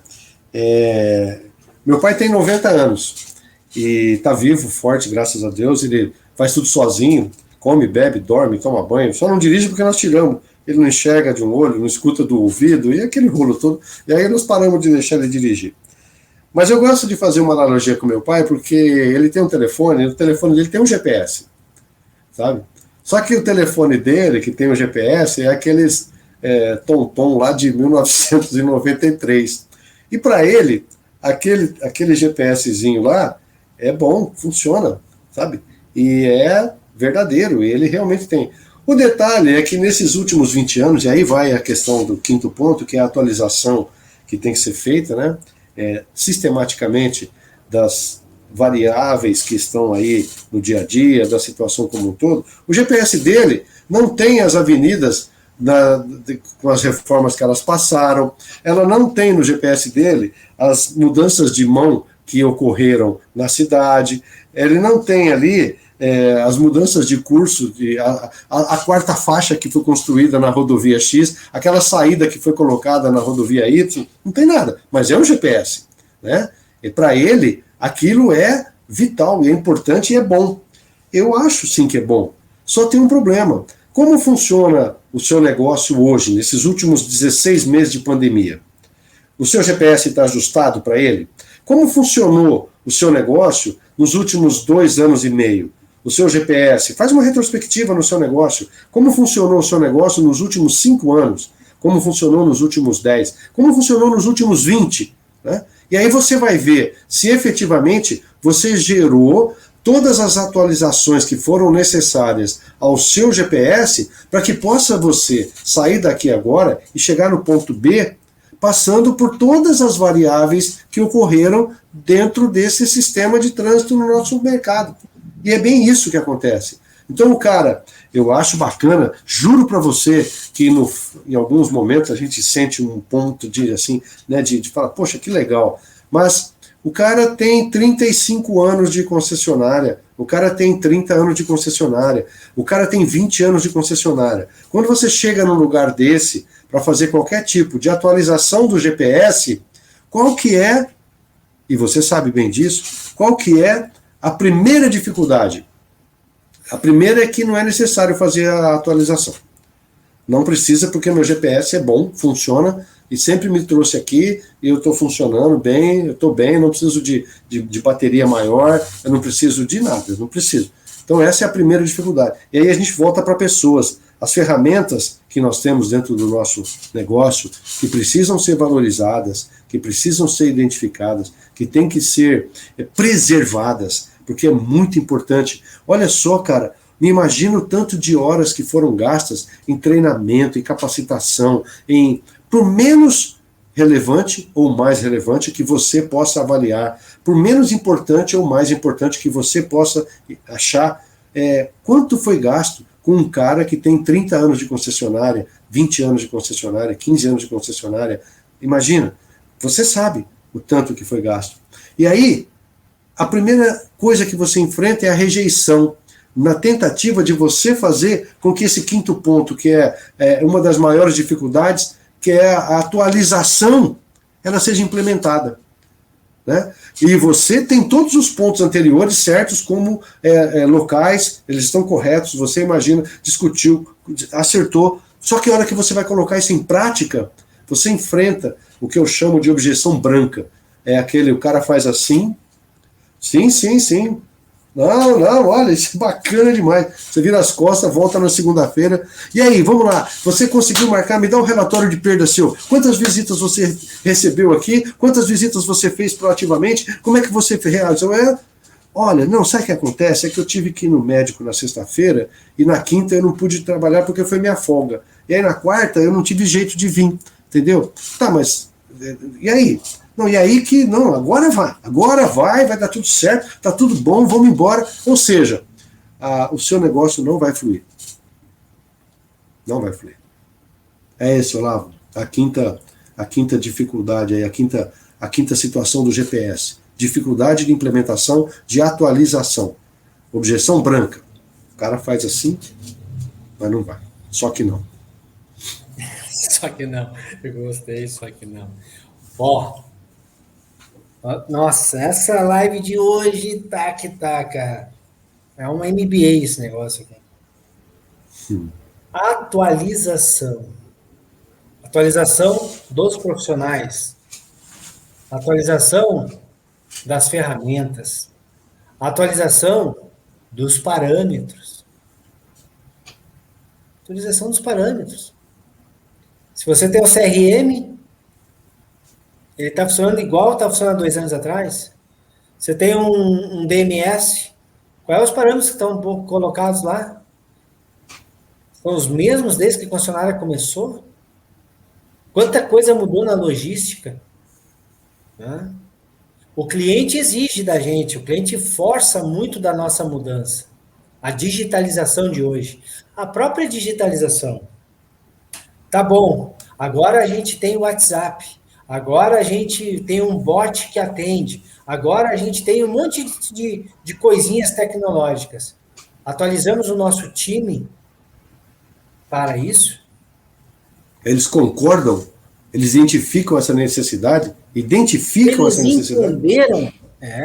Meu pai tem 90 anos e está vivo, forte, graças a Deus. Ele faz tudo sozinho, come, bebe, dorme, toma banho. Só não dirige porque nós tiramos. Ele não enxerga de um olho, não escuta do ouvido, e aquele rolo todo. E aí nós paramos de deixar ele dirigir. Mas eu gosto de fazer uma analogia com meu pai, porque ele tem um telefone, e o telefone dele tem um GPS, sabe? Só que o telefone dele, que tem o GPS, é aqueles tom-tom lá de 1993. E para ele, aquele GPSzinho lá é bom, funciona, sabe? E é verdadeiro, ele realmente tem. O detalhe é que nesses últimos 20 anos, e aí vai a questão do quinto ponto, que é a atualização que tem que ser feita, né? Sistematicamente das variáveis que estão aí no dia a dia, da situação como um todo. O GPS dele não tem as avenidas com as reformas que elas passaram, ela não tem no GPS dele as mudanças de mão que ocorreram na cidade, ele não tem ali as mudanças de curso, a quarta faixa que foi construída na rodovia X, aquela saída que foi colocada na rodovia Y, não tem nada, mas é um GPS, né? E para ele, aquilo é vital, é importante e é bom. Eu acho sim que é bom, só tem um problema. Como funciona o seu negócio hoje, nesses últimos 16 meses de pandemia? O seu GPS está ajustado para ele? Como funcionou o seu negócio nos últimos 2 anos e meio? O seu GPS, faz uma retrospectiva no seu negócio. Como funcionou o seu negócio nos últimos 5 anos? Como funcionou nos últimos 10? Como funcionou nos últimos 20? Né? E aí você vai ver se efetivamente você gerou todas as atualizações que foram necessárias ao seu GPS para que possa você sair daqui agora e chegar no ponto B, passando por todas as variáveis que ocorreram dentro desse sistema de trânsito no nosso mercado. E é bem isso que acontece. Então, cara, eu acho bacana, juro para você que em alguns momentos a gente sente um ponto de, assim, né, de falar, poxa, que legal. Mas o cara tem 35 anos de concessionária, o cara tem 30 anos de concessionária, o cara tem 20 anos de concessionária. Quando você chega num lugar desse para fazer qualquer tipo de atualização do GPS, qual que é, e você sabe bem disso, qual que é a primeira dificuldade? A primeira é que não é necessário fazer a atualização. Não precisa, porque meu GPS é bom, funciona, e sempre me trouxe aqui, e eu estou funcionando bem, eu estou bem, não preciso de bateria maior, eu não preciso de nada, eu não preciso. Então essa é a primeira dificuldade. E aí a gente volta para pessoas. As ferramentas que nós temos dentro do nosso negócio, que precisam ser valorizadas, que precisam ser identificadas, que têm que ser preservadas, porque é muito importante. Olha só, cara, me imagino o tanto de horas que foram gastas em treinamento, em capacitação, por menos relevante ou mais relevante que você possa avaliar, por menos importante ou mais importante que você possa achar, quanto foi gasto com um cara que tem 30 anos de concessionária, 20 anos de concessionária, 15 anos de concessionária. Imagina, você sabe o tanto que foi gasto. E aí, a primeira coisa que você enfrenta é a rejeição, na tentativa de você fazer com que esse quinto ponto, que é uma das maiores dificuldades, que é a atualização, ela seja implementada. Né? E você tem todos os pontos anteriores certos como locais, eles estão corretos, você imagina, discutiu, acertou, só que a hora que você vai colocar isso em prática, você enfrenta o que eu chamo de objeção branca. O cara faz assim, sim. Não, olha, isso é bacana demais. Você vira as costas, volta na segunda-feira. E aí, vamos lá. Você conseguiu marcar? Me dá um relatório de perda seu. Quantas visitas você recebeu aqui? Quantas visitas você fez proativamente? Como é que você realizou? Olha, não, sabe o que acontece? É que eu tive que ir no médico na sexta-feira e na quinta eu não pude trabalhar porque foi minha folga. E aí na quarta eu não tive jeito de vir, entendeu? Tá, mas e aí? Não, e aí que, não, agora vai dar tudo certo, tá tudo bom, vamos embora. Ou seja, o seu negócio não vai fluir. Não vai fluir. É esse, Olavo, a quinta dificuldade, aí, a quinta situação do GPS. Dificuldade de implementação, de atualização. Objeção branca. O cara faz assim, mas não vai. Só que não. Só que não. Eu gostei, só que não. Ó, nossa, essa live de hoje tá que tá, cara. É um MBA esse negócio aqui. Atualização. Atualização dos profissionais. Atualização das ferramentas. Atualização dos parâmetros. Atualização dos parâmetros. Se você tem o CRM, ele está funcionando igual estava funcionando 2 anos atrás. Você tem um DMS, quais os parâmetros que estão colocados lá? São os mesmos desde que a concessionária começou? Quanta coisa mudou na logística? Né? O cliente exige da gente, o cliente força muito da nossa mudança. A digitalização de hoje. A própria digitalização. Tá bom, agora a gente tem o WhatsApp, agora a gente tem um bot que atende, agora a gente tem um monte de coisinhas tecnológicas. Atualizamos o nosso time para isso? Eles concordam? Eles identificam essa necessidade? Essa necessidade?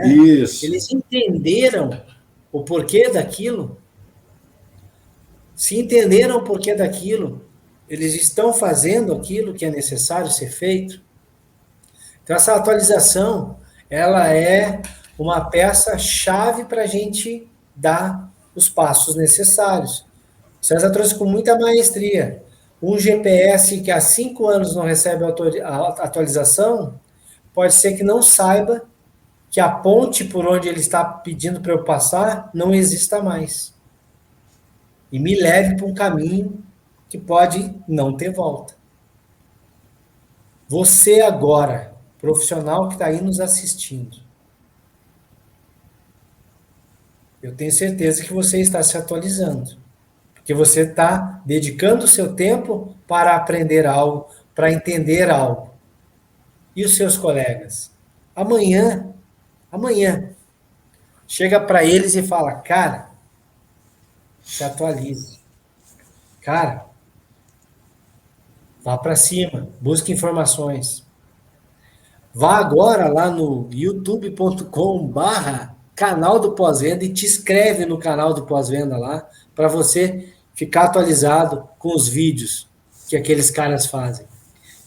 Isso. Eles entenderam o porquê daquilo? Se entenderam o porquê daquilo, eles estão fazendo aquilo que é necessário ser feito? Então, essa atualização, ela é uma peça-chave para a gente dar os passos necessários. O César trouxe com muita maestria. Um GPS que há 5 anos não recebe a atualização, pode ser que não saiba que a ponte por onde ele está pedindo para eu passar não exista mais. E me leve para um caminho que pode não ter volta. Você agora, profissional que está aí nos assistindo, eu tenho certeza que você está se atualizando. Porque você está dedicando o seu tempo para aprender algo, para entender algo. E os seus colegas? Amanhã, chega para eles e fala, cara, se atualize. Cara, vá para cima, busque informações. Vá agora lá no youtube.com/canal do Pós-Venda e te inscreve no canal do Pós-Venda lá, para você ficar atualizado com os vídeos que aqueles caras fazem.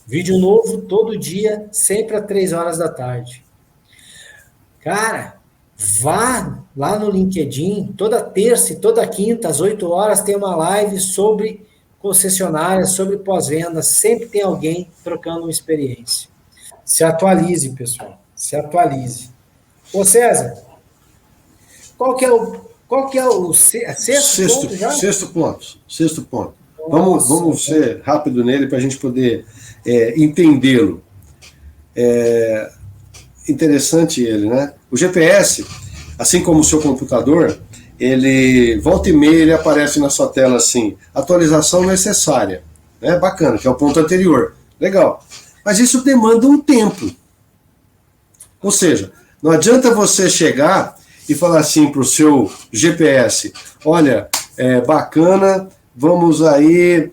Vídeo novo todo dia, sempre às 3 horas da tarde. Cara, vá lá no LinkedIn, toda terça e toda quinta, às 8 horas, tem uma live sobre concessionárias, sobre pós-venda. Sempre tem alguém trocando uma experiência. Se atualize, pessoal. Se atualize. Ô, César, qual que é o sexto ponto já? Sexto ponto. Vamos ser rápido nele para a gente poder entendê-lo. Interessante ele, né? O GPS, assim como o seu computador, ele volta e meia ele aparece na sua tela assim, atualização necessária, né? Bacana, que é o ponto anterior, legal. Mas isso demanda um tempo. Ou seja, não adianta você chegar e falar assim para o seu GPS, olha, bacana, vamos aí,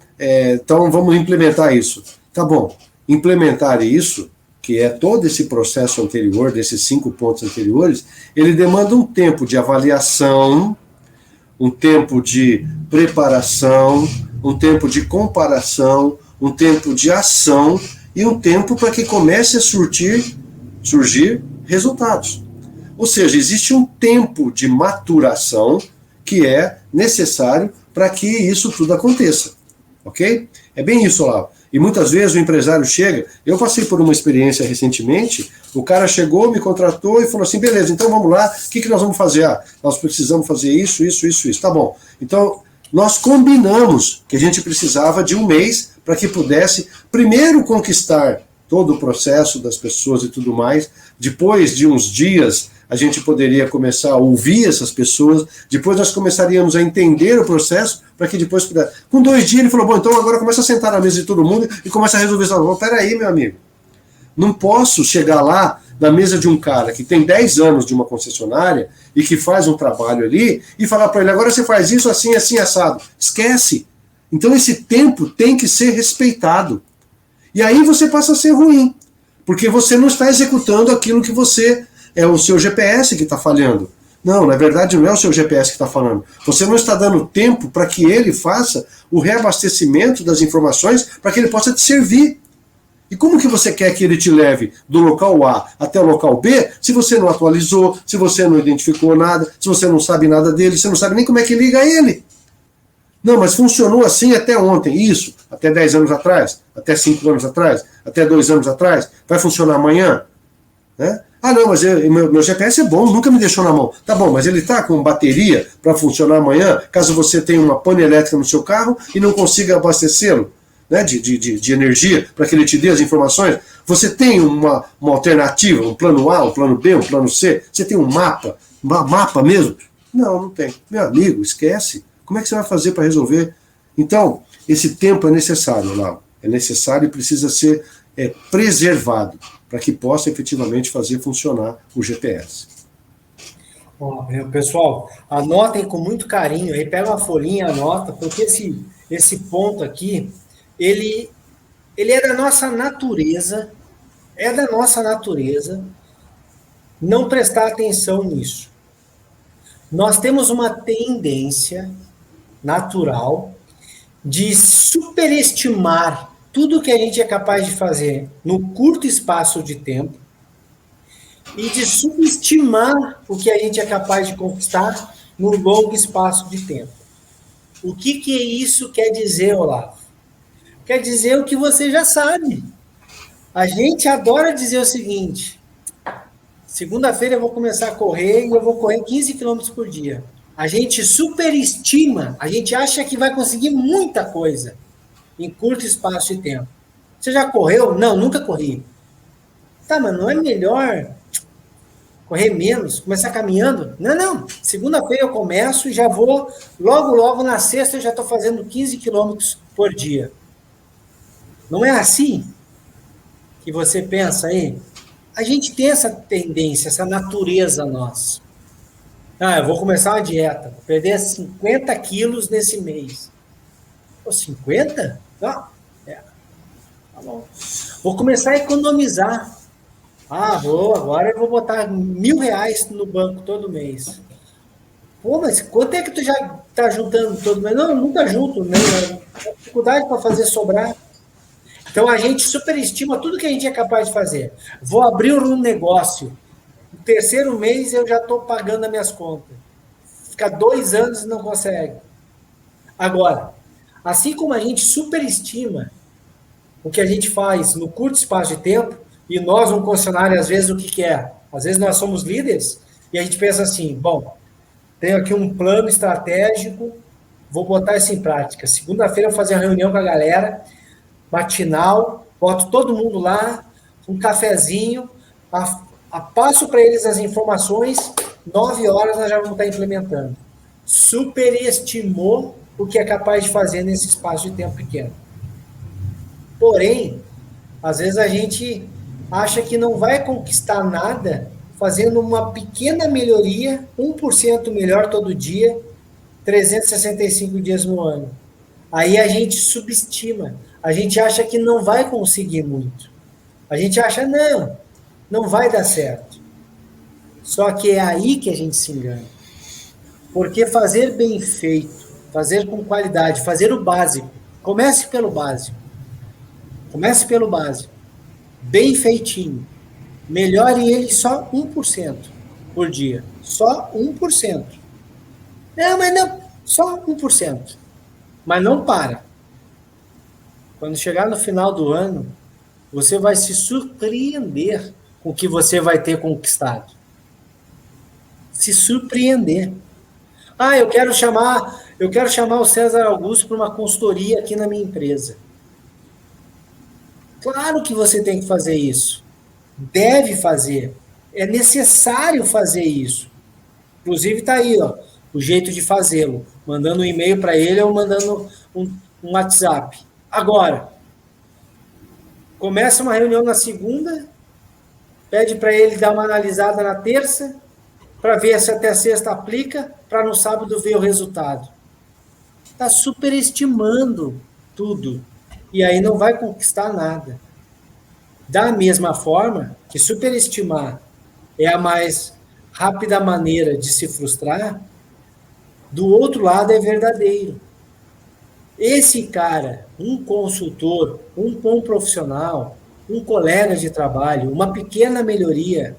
então vamos implementar isso. Tá bom, implementar isso, que é todo esse processo anterior, desses 5 pontos anteriores, ele demanda um tempo de avaliação, um tempo de preparação, um tempo de comparação, um tempo de ação e um tempo para que comece a surgir resultados. Ou seja, existe um tempo de maturação que é necessário para que isso tudo aconteça. Ok? É bem isso, Olavo. E muitas vezes o empresário chega, eu passei por uma experiência recentemente, o cara chegou, me contratou e falou assim, beleza, então vamos lá, o que nós vamos fazer? Nós precisamos fazer isso, tá bom. Então, nós combinamos que a gente precisava de 1 mês para que pudesse, primeiro, conquistar todo o processo das pessoas e tudo mais, depois de uns dias, a gente poderia começar a ouvir essas pessoas, depois nós começaríamos a entender o processo, para que depois pudesse. Com 2 dias ele falou, bom, então agora começa a sentar na mesa de todo mundo e começa a resolver isso. Peraí, meu amigo, não posso chegar lá na mesa de um cara que tem 10 anos de uma concessionária e que faz um trabalho ali e falar para ele, agora você faz isso assim, assim, assado. Esquece. Então esse tempo tem que ser respeitado. E aí você passa a ser ruim, porque você não está executando aquilo que você... É o seu GPS que está falhando. Não, na verdade não é o seu GPS que está falando. Você não está dando tempo para que ele faça o reabastecimento das informações para que ele possa te servir. E como que você quer que ele te leve do local A até o local B se você não atualizou, se você não identificou nada, se você não sabe nada dele, você não sabe nem como é que liga ele? Não, mas funcionou assim até ontem. Isso, até 10 anos atrás, até 5 anos atrás, até 2 anos atrás. Vai funcionar amanhã? Né? Ah, não, mas meu GPS é bom, nunca me deixou na mão. Tá bom, mas ele está com bateria para funcionar amanhã, caso você tenha uma pane elétrica no seu carro e não consiga abastecê-lo, né, de energia para que ele te dê as informações. Você tem uma alternativa, um plano A, um plano B, um plano C? Você tem um mapa mesmo? Não, não tem. Meu amigo, esquece. Como é que você vai fazer para resolver? Então, esse tempo é necessário, Lau. É necessário e precisa ser preservado para que possa efetivamente fazer funcionar o GPS. Pessoal, anotem com muito carinho, aí pega uma folhinha e anota, porque esse ponto aqui, ele é da nossa natureza, não prestar atenção nisso. Nós temos uma tendência natural de superestimar tudo que a gente é capaz de fazer no curto espaço de tempo e de subestimar o que a gente é capaz de conquistar no longo espaço de tempo. O que isso quer dizer, Olavo? Quer dizer o que você já sabe. A gente adora dizer o seguinte: segunda-feira eu vou começar a correr e eu vou correr 15 quilômetros por dia. A gente superestima, a gente acha que vai conseguir muita coisa em curto espaço de tempo. Você já correu? Não, nunca corri. Tá, mas não é melhor correr menos, começar caminhando? Não. Segunda-feira eu começo e já vou, logo na sexta eu já estou fazendo 15 quilômetros por dia. Não é assim que você pensa aí? A gente tem essa tendência, essa natureza nossa. Eu vou começar uma dieta, vou perder 50 quilos nesse mês. Pô, 50? Não. Tá bom. Vou começar a economizar. Agora eu vou botar R$1.000 no banco todo mês. Pô, mas quanto é que tu já tá juntando todo mês? Não, eu nunca junto, né? Tenho dificuldade para fazer sobrar. Então a gente superestima tudo que a gente é capaz de fazer. Vou abrir um negócio. No terceiro mês eu já estou pagando as minhas contas. Fica 2 anos e não consegue. Agora, assim como a gente superestima o que a gente faz no curto espaço de tempo, e nós, um concessionário, às vezes, o que é? Às vezes nós somos líderes e a gente pensa assim, bom, tenho aqui um plano estratégico, vou botar isso em prática. Segunda-feira eu vou fazer uma reunião com a galera, matinal, boto todo mundo lá, um cafezinho, passo para eles as informações, 9 horas nós já vamos estar implementando. Superestimou o que é capaz de fazer nesse espaço de tempo pequeno. Porém, às vezes a gente acha que não vai conquistar nada fazendo uma pequena melhoria, 1% melhor todo dia, 365 dias no ano. Aí a gente subestima, a gente acha que não vai conseguir muito. A gente acha, não vai dar certo. Só que é aí que a gente se engana. Porque fazer bem feito, fazer com qualidade, fazer o básico, comece pelo básico. Bem feitinho. Melhore ele só 1% por dia. Só 1%. Não, só 1%. Mas não para. Quando chegar no final do ano, você vai se surpreender com o que você vai ter conquistado. Se surpreender. Eu quero chamar o César Augusto para uma consultoria aqui na minha empresa. Claro que você tem que fazer isso. Deve fazer. É necessário fazer isso. Inclusive está aí, ó, o jeito de fazê-lo. Mandando um e-mail para ele ou mandando um WhatsApp. Agora, começa uma reunião na segunda, pede para ele dar uma analisada na terça, para ver se até sexta aplica, para no sábado ver o resultado. Está superestimando tudo. E aí não vai conquistar nada. Da mesma forma que superestimar é a mais rápida maneira de se frustrar, do outro lado é verdadeiro. Esse cara, um consultor, um bom profissional, um colega de trabalho, uma pequena melhoria,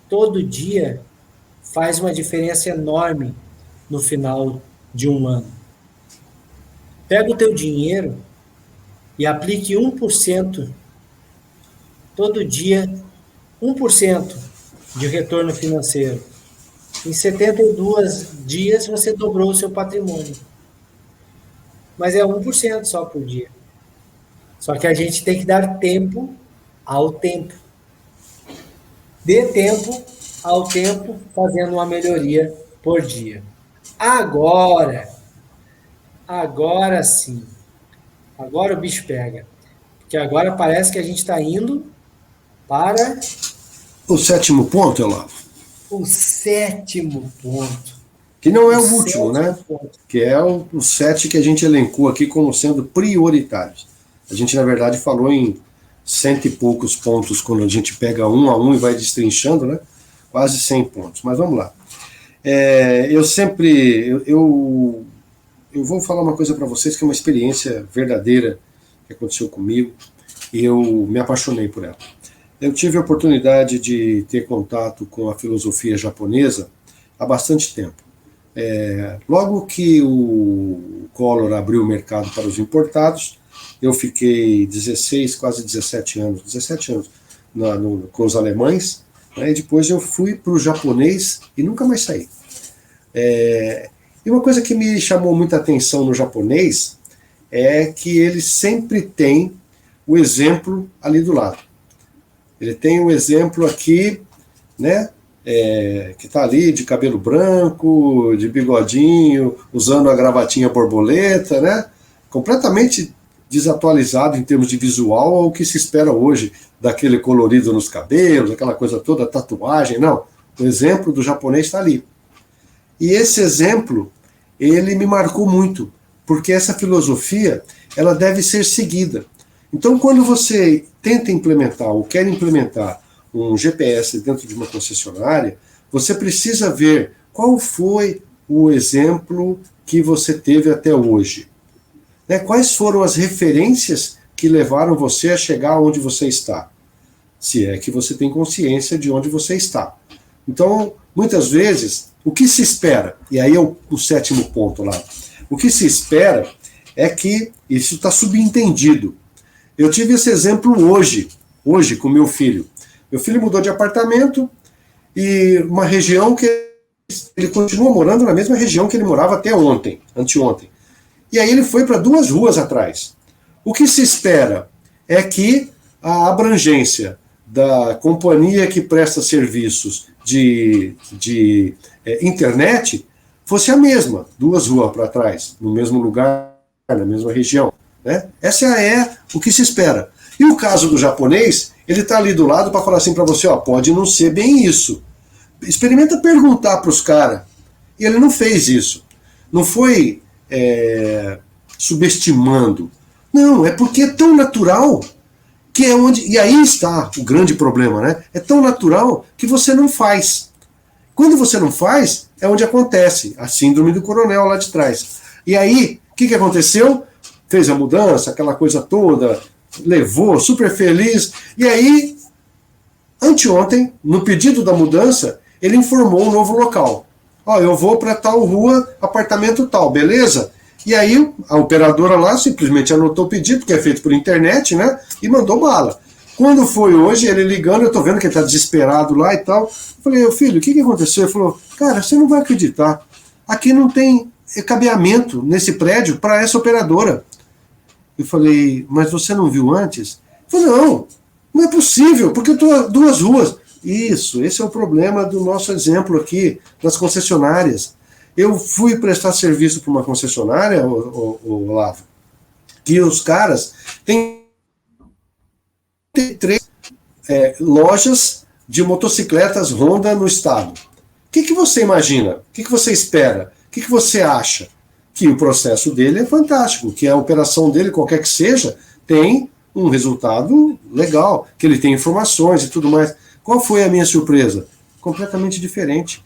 todo dia faz uma diferença enorme no final de um ano. Pega o teu dinheiro e aplique 1% todo dia, 1% de retorno financeiro. Em 72 dias você dobrou o seu patrimônio. Mas é 1% só por dia. Só que a gente tem que dar tempo ao tempo. Dê tempo ao tempo fazendo uma melhoria por dia. Agora sim. Agora o bicho pega. Porque agora parece que a gente está indo para... O 7º ponto, Olavo. O 7º ponto. Que não é o último, né? Ponto. Que é o 7 que a gente elencou aqui como sendo prioritários. A gente, na verdade, falou em 100 e poucos pontos quando a gente pega um a um e vai destrinchando, né? Quase 100 pontos. Mas vamos lá. Eu vou falar uma coisa para vocês que é uma experiência verdadeira que aconteceu comigo e eu me apaixonei por ela. Eu tive a oportunidade de ter contato com a filosofia japonesa há bastante tempo. Logo que o Collor abriu o mercado para os importados, eu fiquei 16, quase 17 anos com os alemães, né, e depois eu fui para o japonês e nunca mais saí. E uma coisa que me chamou muita atenção no japonês é que ele sempre tem o exemplo ali do lado. Ele tem um exemplo aqui, né, que está ali de cabelo branco, de bigodinho, usando a gravatinha borboleta, né, completamente desatualizado em termos de visual ao que se espera hoje, daquele colorido nos cabelos, aquela coisa toda, tatuagem. Não, o exemplo do japonês está ali. E esse exemplo, ele me marcou muito, porque essa filosofia, ela deve ser seguida. Então, quando você tenta implementar ou quer implementar um GPS dentro de uma concessionária, você precisa ver qual foi o exemplo que você teve até hoje. Né? Quais foram as referências que levaram você a chegar onde você está? Se é que você tem consciência de onde você está. Então, muitas vezes, o que se espera, e aí é o 7º ponto lá, o que se espera é que isso está subentendido. Eu tive esse exemplo hoje com meu filho. Meu filho mudou de apartamento e uma região que ele continua morando na mesma região que ele morava até anteontem. E aí ele foi para 2 ruas atrás. O que se espera é que a abrangência da companhia que presta serviços de internet fosse a mesma, 2 ruas para trás, no mesmo lugar, na mesma região. Né? Essa é o que se espera. E o caso do japonês, ele está ali do lado para falar assim para você, ó, pode não ser bem isso. Experimenta perguntar para os caras. E ele não fez isso. Não foi subestimando. Não, é porque é tão natural que é onde... E aí está o grande problema, né? É tão natural que você não faz. Quando você não faz, é onde acontece a síndrome do coronel lá de trás. E aí, o que aconteceu? Fez a mudança, aquela coisa toda, levou, super feliz. E aí, anteontem, no pedido da mudança, ele informou um novo local. Ó, eu vou para tal rua, apartamento tal, beleza? E aí, a operadora lá simplesmente anotou o pedido, que é feito por internet, né? E mandou bala. Quando foi hoje, ele ligando, eu tô vendo que ele tá desesperado lá e tal. Eu falei, filho, o que aconteceu? Ele falou, cara, você não vai acreditar. Aqui não tem cabeamento nesse prédio para essa operadora. Eu falei, mas você não viu antes? Ele falou, não é possível, porque eu tô a 2 ruas. Isso, esse é o problema do nosso exemplo aqui, das concessionárias. Eu fui prestar serviço para uma concessionária, Olavo, que os caras têm 3 lojas de motocicletas Honda no estado. O que você imagina? O que você espera? O que você acha? Que o processo dele é fantástico, que a operação dele, qualquer que seja, tem um resultado legal, que ele tem informações e tudo mais. Qual foi a minha surpresa? Completamente diferente.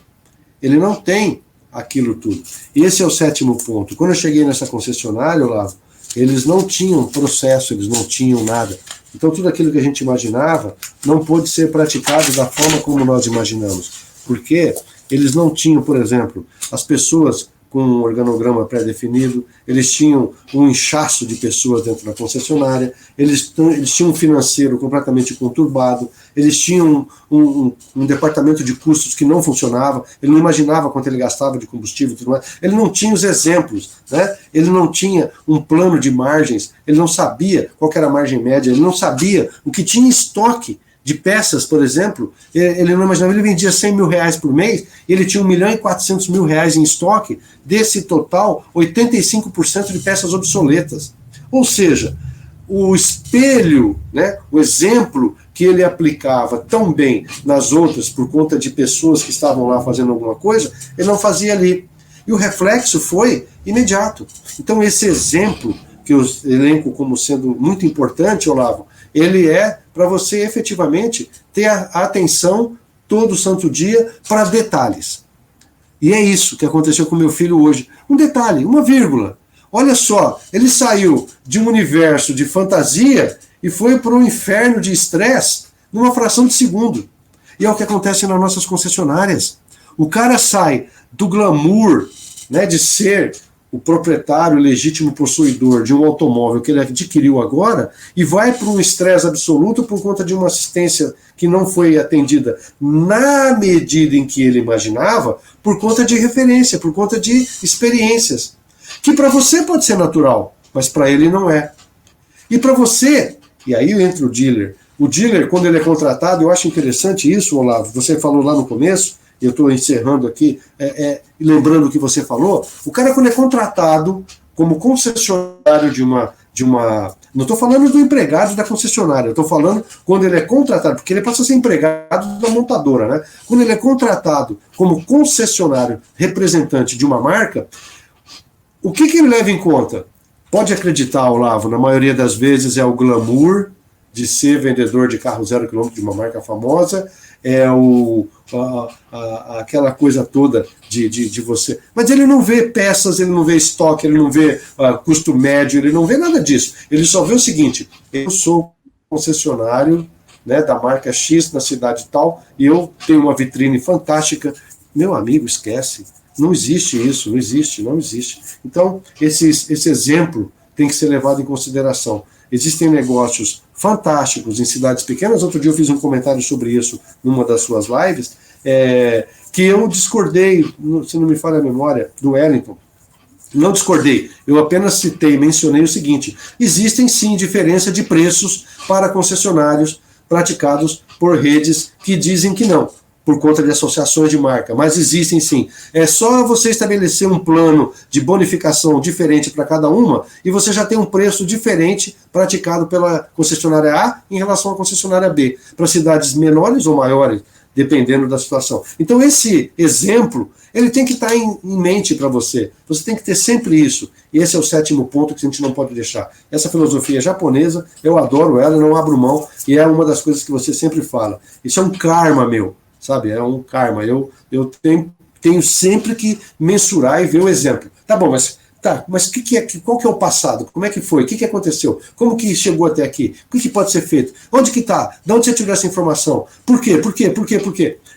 Ele não tem aquilo tudo. E esse é o 7º ponto. Quando eu cheguei nessa concessionária, Olavo, eles não tinham processo, eles não tinham nada. Então tudo aquilo que a gente imaginava não pôde ser praticado da forma como nós imaginamos. Porque eles não tinham, por exemplo, as pessoas com um organograma pré-definido, eles tinham um inchaço de pessoas dentro da concessionária, eles tinham um financeiro completamente conturbado, eles tinham um departamento de custos que não funcionava, ele não imaginava quanto ele gastava de combustível e tudo mais, ele não tinha os exemplos, né? Ele não tinha um plano de margens, ele não sabia qual era a margem média, ele não sabia o que tinha em estoque de peças, por exemplo, ele não imaginava, ele vendia 100 mil reais por mês, ele tinha 1.400.000 reais em estoque, desse total, 85% de peças obsoletas. Ou seja, o espelho, né, o exemplo que ele aplicava tão bem nas outras, por conta de pessoas que estavam lá fazendo alguma coisa, ele não fazia ali. E o reflexo foi imediato. Então esse exemplo, que eu elenco como sendo muito importante, Olavo, ele é para você efetivamente ter a atenção todo santo dia para detalhes. E é isso que aconteceu com meu filho hoje. Um detalhe, uma vírgula. Olha só, ele saiu de um universo de fantasia e foi para um inferno de estresse numa fração de segundo. E é o que acontece nas nossas concessionárias. O cara sai do glamour, né, de ser o proprietário legítimo possuidor de um automóvel que ele adquiriu agora e vai para um estresse absoluto por conta de uma assistência que não foi atendida na medida em que ele imaginava, por conta de referência, por conta de experiências. Que para você pode ser natural, mas para ele não é. E para você, e aí entra o dealer. O dealer, quando ele é contratado, eu acho interessante isso, Olavo, você falou lá no começo, eu estou encerrando aqui, lembrando o que você falou, o cara quando é contratado como concessionário de uma não estou falando do empregado da concessionária, eu estou falando quando ele é contratado, porque ele passa a ser empregado da montadora, né? Quando ele é contratado como concessionário representante de uma marca, o que ele leva em conta? Pode acreditar, Olavo, na maioria das vezes é o glamour de ser vendedor de carro 0 km de uma marca famosa, é aquela coisa toda de você. Mas ele não vê peças, ele não vê estoque, ele não vê custo médio, ele não vê nada disso. Ele só vê o seguinte: eu sou concessionário, né, da marca X na cidade tal, e eu tenho uma vitrine fantástica. Meu amigo, esquece. Não existe isso, não existe. Então, esse exemplo tem que ser levado em consideração. Existem negócios fantásticos em cidades pequenas. Outro dia eu fiz um comentário sobre isso numa das suas lives, que eu discordei, se não me falha a memória, do Wellington. Não discordei, eu apenas citei, mencionei o seguinte: existem sim diferença de preços para concessionários praticados por redes que dizem que não, por conta de associações de marca, mas existem sim. É só você estabelecer um plano de bonificação diferente para cada uma e você já tem um preço diferente praticado pela concessionária A em relação à concessionária B, para cidades menores ou maiores, dependendo da situação. Então esse exemplo, ele tem que estar em mente para você. Você tem que ter sempre isso. E esse é o 7º ponto que a gente não pode deixar. Essa filosofia japonesa, eu adoro ela, não abro mão, e é uma das coisas que você sempre fala. Isso é um karma meu. Sabe, é um karma. Eu tenho sempre que mensurar e ver o exemplo. Tá bom, mas qual que é o passado? Como é que foi? O que aconteceu? Como que chegou até aqui? O que pode ser feito? Onde que está? De onde você tirou essa informação? Por quê?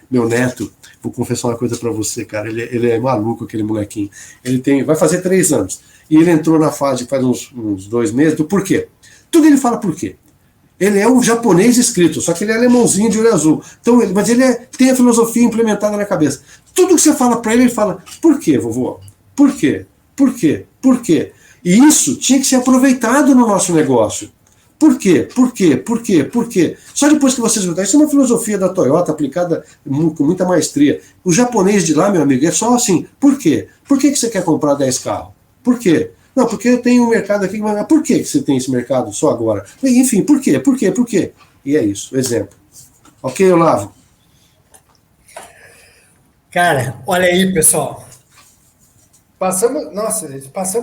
Meu neto, vou confessar uma coisa para você, cara, ele é maluco, aquele molequinho. Vai fazer 3 anos. E ele entrou na fase faz uns 2 meses do porquê. Tudo ele fala por quê. Ele é um japonês escrito, só que ele é alemãozinho de olho azul. Então, mas ele tem a filosofia implementada na cabeça. Tudo que você fala para ele, ele fala: por quê, vovô? Por quê? Por quê? Por quê? E isso tinha que ser aproveitado no nosso negócio. Por quê? Por quê? Por quê? Por quê? Só depois que você escutar. Isso é uma filosofia da Toyota aplicada com muita maestria. O japonês de lá, meu amigo, é só assim. Por quê? Por que você quer comprar 10 carros? Por quê? Não, porque eu tenho um mercado aqui. Mas por que você tem esse mercado só agora? Enfim, por quê? Por quê? Por quê? E é isso, exemplo. Ok, Olavo? Cara, olha aí, pessoal. Passamos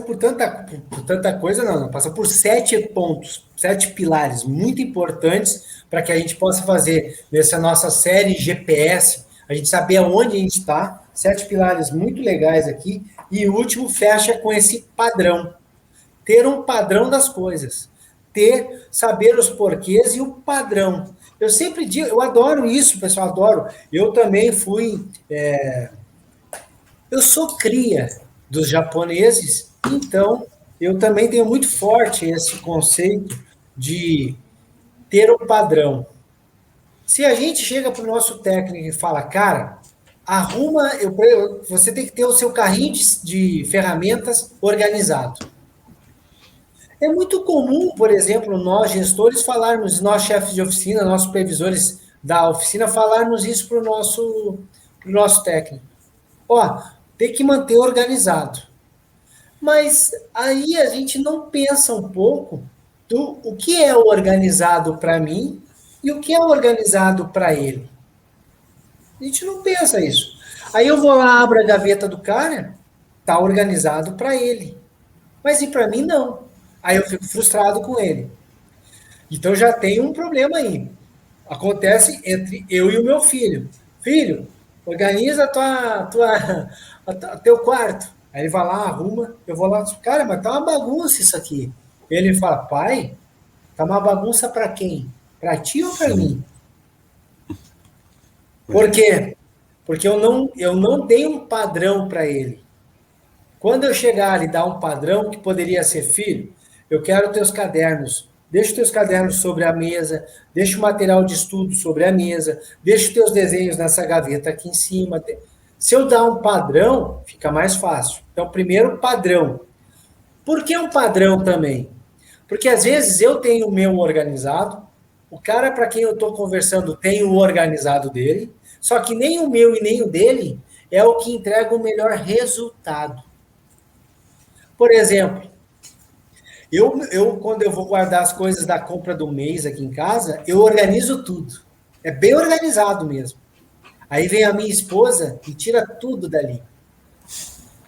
por tanta coisa, não. Passamos por 7 pontos, 7 pilares muito importantes para que a gente possa fazer nessa nossa série GPS, a gente saber aonde a gente está. 7 pilares muito legais aqui. E o último fecha com esse padrão. Ter um padrão das coisas. Saber os porquês e o padrão. Eu sempre digo, eu adoro isso, pessoal, adoro. Eu também fui. Eu sou cria dos japoneses, então eu também tenho muito forte esse conceito de ter um padrão. Se a gente chega para o nosso técnico e fala, cara, você tem que ter o seu carrinho de ferramentas organizado. É muito comum, por exemplo, nós gestores falarmos, nós chefes de oficina, nós supervisores da oficina falarmos isso para o nosso técnico. Ó, tem que manter organizado. Mas aí a gente não pensa um pouco do o que é organizado para mim e o que é organizado para ele. A gente não pensa isso. Aí eu vou lá, abro a gaveta do cara, tá organizado para ele. Mas e para mim não. Aí eu fico frustrado com ele. Então já tem um problema aí. Acontece entre eu e o meu filho. Filho, organiza teu quarto. Aí ele vai lá, arruma, eu vou lá, cara, mas tá uma bagunça isso aqui. Ele fala, pai, tá uma bagunça para quem? Para ti ou para mim? Por quê? Porque eu não dei um padrão para ele. Quando eu chegar e dar um padrão que poderia ser, filho, eu quero teus cadernos. Deixa os teus cadernos sobre a mesa, deixa o material de estudo sobre a mesa, deixa os teus desenhos nessa gaveta aqui em cima. Se eu dar um padrão, fica mais fácil. Então, primeiro, padrão. Por que um padrão também? Porque às vezes eu tenho o meu organizado, o cara para quem eu estou conversando tem o organizado dele, só que nem o meu e nem o dele é o que entrega o melhor resultado. Por exemplo, quando eu vou guardar as coisas da compra do mês aqui em casa, eu organizo tudo. É bem organizado mesmo. Aí vem a minha esposa e tira tudo dali.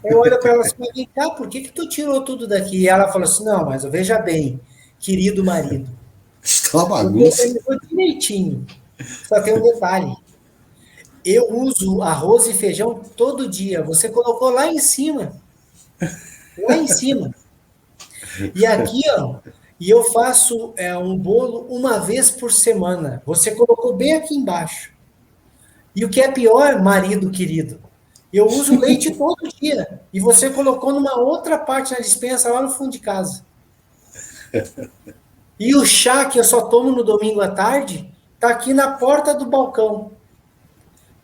Eu olho para ela assim, mas vem cá, por que tu tirou tudo daqui? E ela fala assim, não, mas veja bem, querido marido, Está uma eu bagunça. organizou direitinho. Só tem um detalhe. Eu uso arroz e feijão todo dia. Você colocou lá em cima. Lá em cima. E aqui, ó, e eu faço um bolo uma vez por semana. Você colocou bem aqui embaixo. E o que é pior, marido querido, eu uso leite todo dia. E você colocou numa outra parte na despensa, lá no fundo de casa. E o chá que eu só tomo no domingo à tarde, tá aqui na porta do balcão.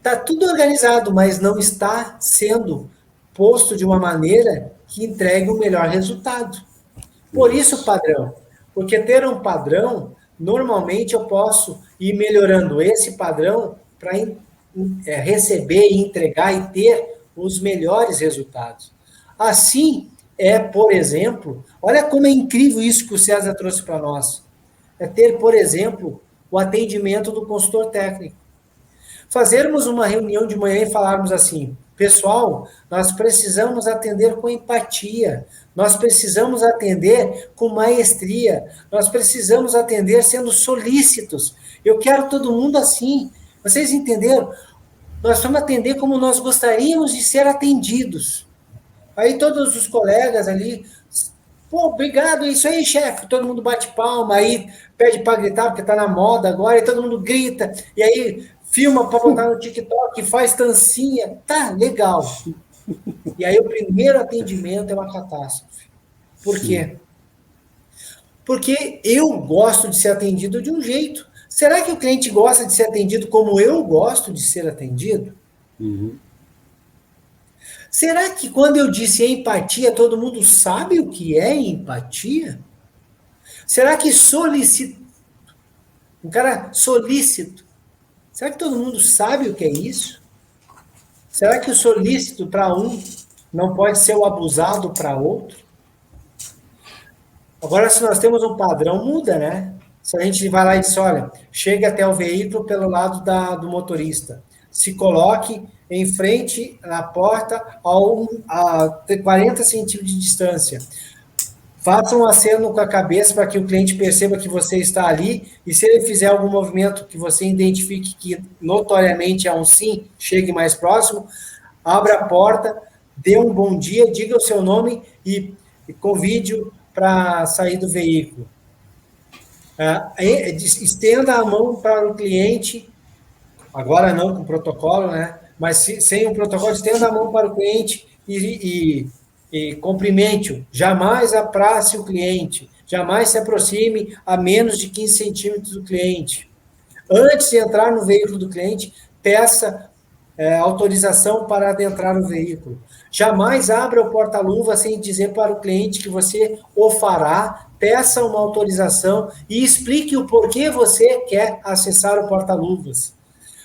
Tá tudo organizado, mas não está sendo posto de uma maneira que entregue o melhor resultado. Por isso, padrão. Porque ter um padrão, normalmente eu posso ir melhorando esse padrão para receber, entregar e ter os melhores resultados. Assim, por exemplo, olha como é incrível isso que o César trouxe para nós. É ter, por exemplo, o atendimento do consultor técnico. Fazermos uma reunião de manhã e falarmos assim, pessoal, nós precisamos atender com empatia, nós precisamos atender com maestria, nós precisamos atender sendo solícitos. Eu quero todo mundo assim. Vocês entenderam? Nós vamos atender como nós gostaríamos de ser atendidos. Aí todos os colegas ali, pô, obrigado, é isso aí, chefe. Todo mundo bate palma, aí pede para gritar, porque está na moda agora, e todo mundo grita, e aí filma para botar no TikTok, faz dancinha. Tá, legal. E aí o primeiro atendimento é uma catástrofe. Por quê? Porque eu gosto de ser atendido de um jeito. Será que o cliente gosta de ser atendido como eu gosto de ser atendido? Uhum. Será que quando eu disse empatia, todo mundo sabe o que é empatia? Será que solícito, um cara solícito, será que todo mundo sabe o que é isso? Será que o solícito para um não pode ser o abusado para outro? Agora, se nós temos um padrão, muda, né? Se a gente vai lá e diz, olha, chega até o veículo pelo lado do motorista, se coloque em frente na porta a 40 centímetros de distância. Faça um aceno com a cabeça para que o cliente perceba que você está ali, e se ele fizer algum movimento que você identifique que notoriamente é um sim, chegue mais próximo, abra a porta, dê um bom dia, diga o seu nome e convide-o para sair do veículo. Estenda a mão para o cliente, agora não com protocolo, né? Mas sem um protocolo, estenda a mão para o cliente e cumprimente-o. Jamais aprace o cliente, jamais se aproxime a menos de 15 centímetros do cliente. Antes de entrar no veículo do cliente, peça autorização para adentrar no veículo. Jamais abra o porta-luva sem dizer para o cliente que você o fará, peça uma autorização e explique o porquê você quer acessar o porta-luvas.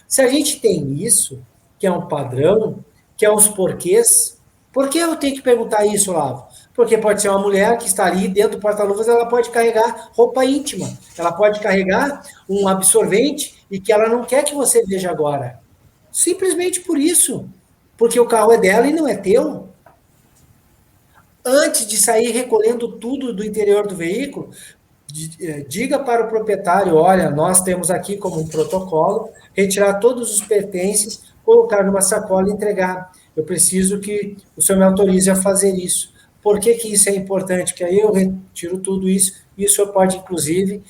Se a gente tem isso, que é um padrão, que é uns porquês, por que eu tenho que perguntar isso, Lavo? Porque pode ser uma mulher que está ali dentro do porta-luvas, ela pode carregar roupa íntima, ela pode carregar um absorvente e que ela não quer que você veja agora. Simplesmente por isso. Porque o carro é dela e não é teu. Antes de sair recolhendo tudo do interior do veículo, diga para o proprietário, olha, nós temos aqui como um protocolo, retirar todos os pertences, colocar numa sacola e entregar. Eu preciso que o senhor me autorize a fazer isso. Por que isso é importante? Porque aí eu retiro tudo isso e o senhor pode, inclusive,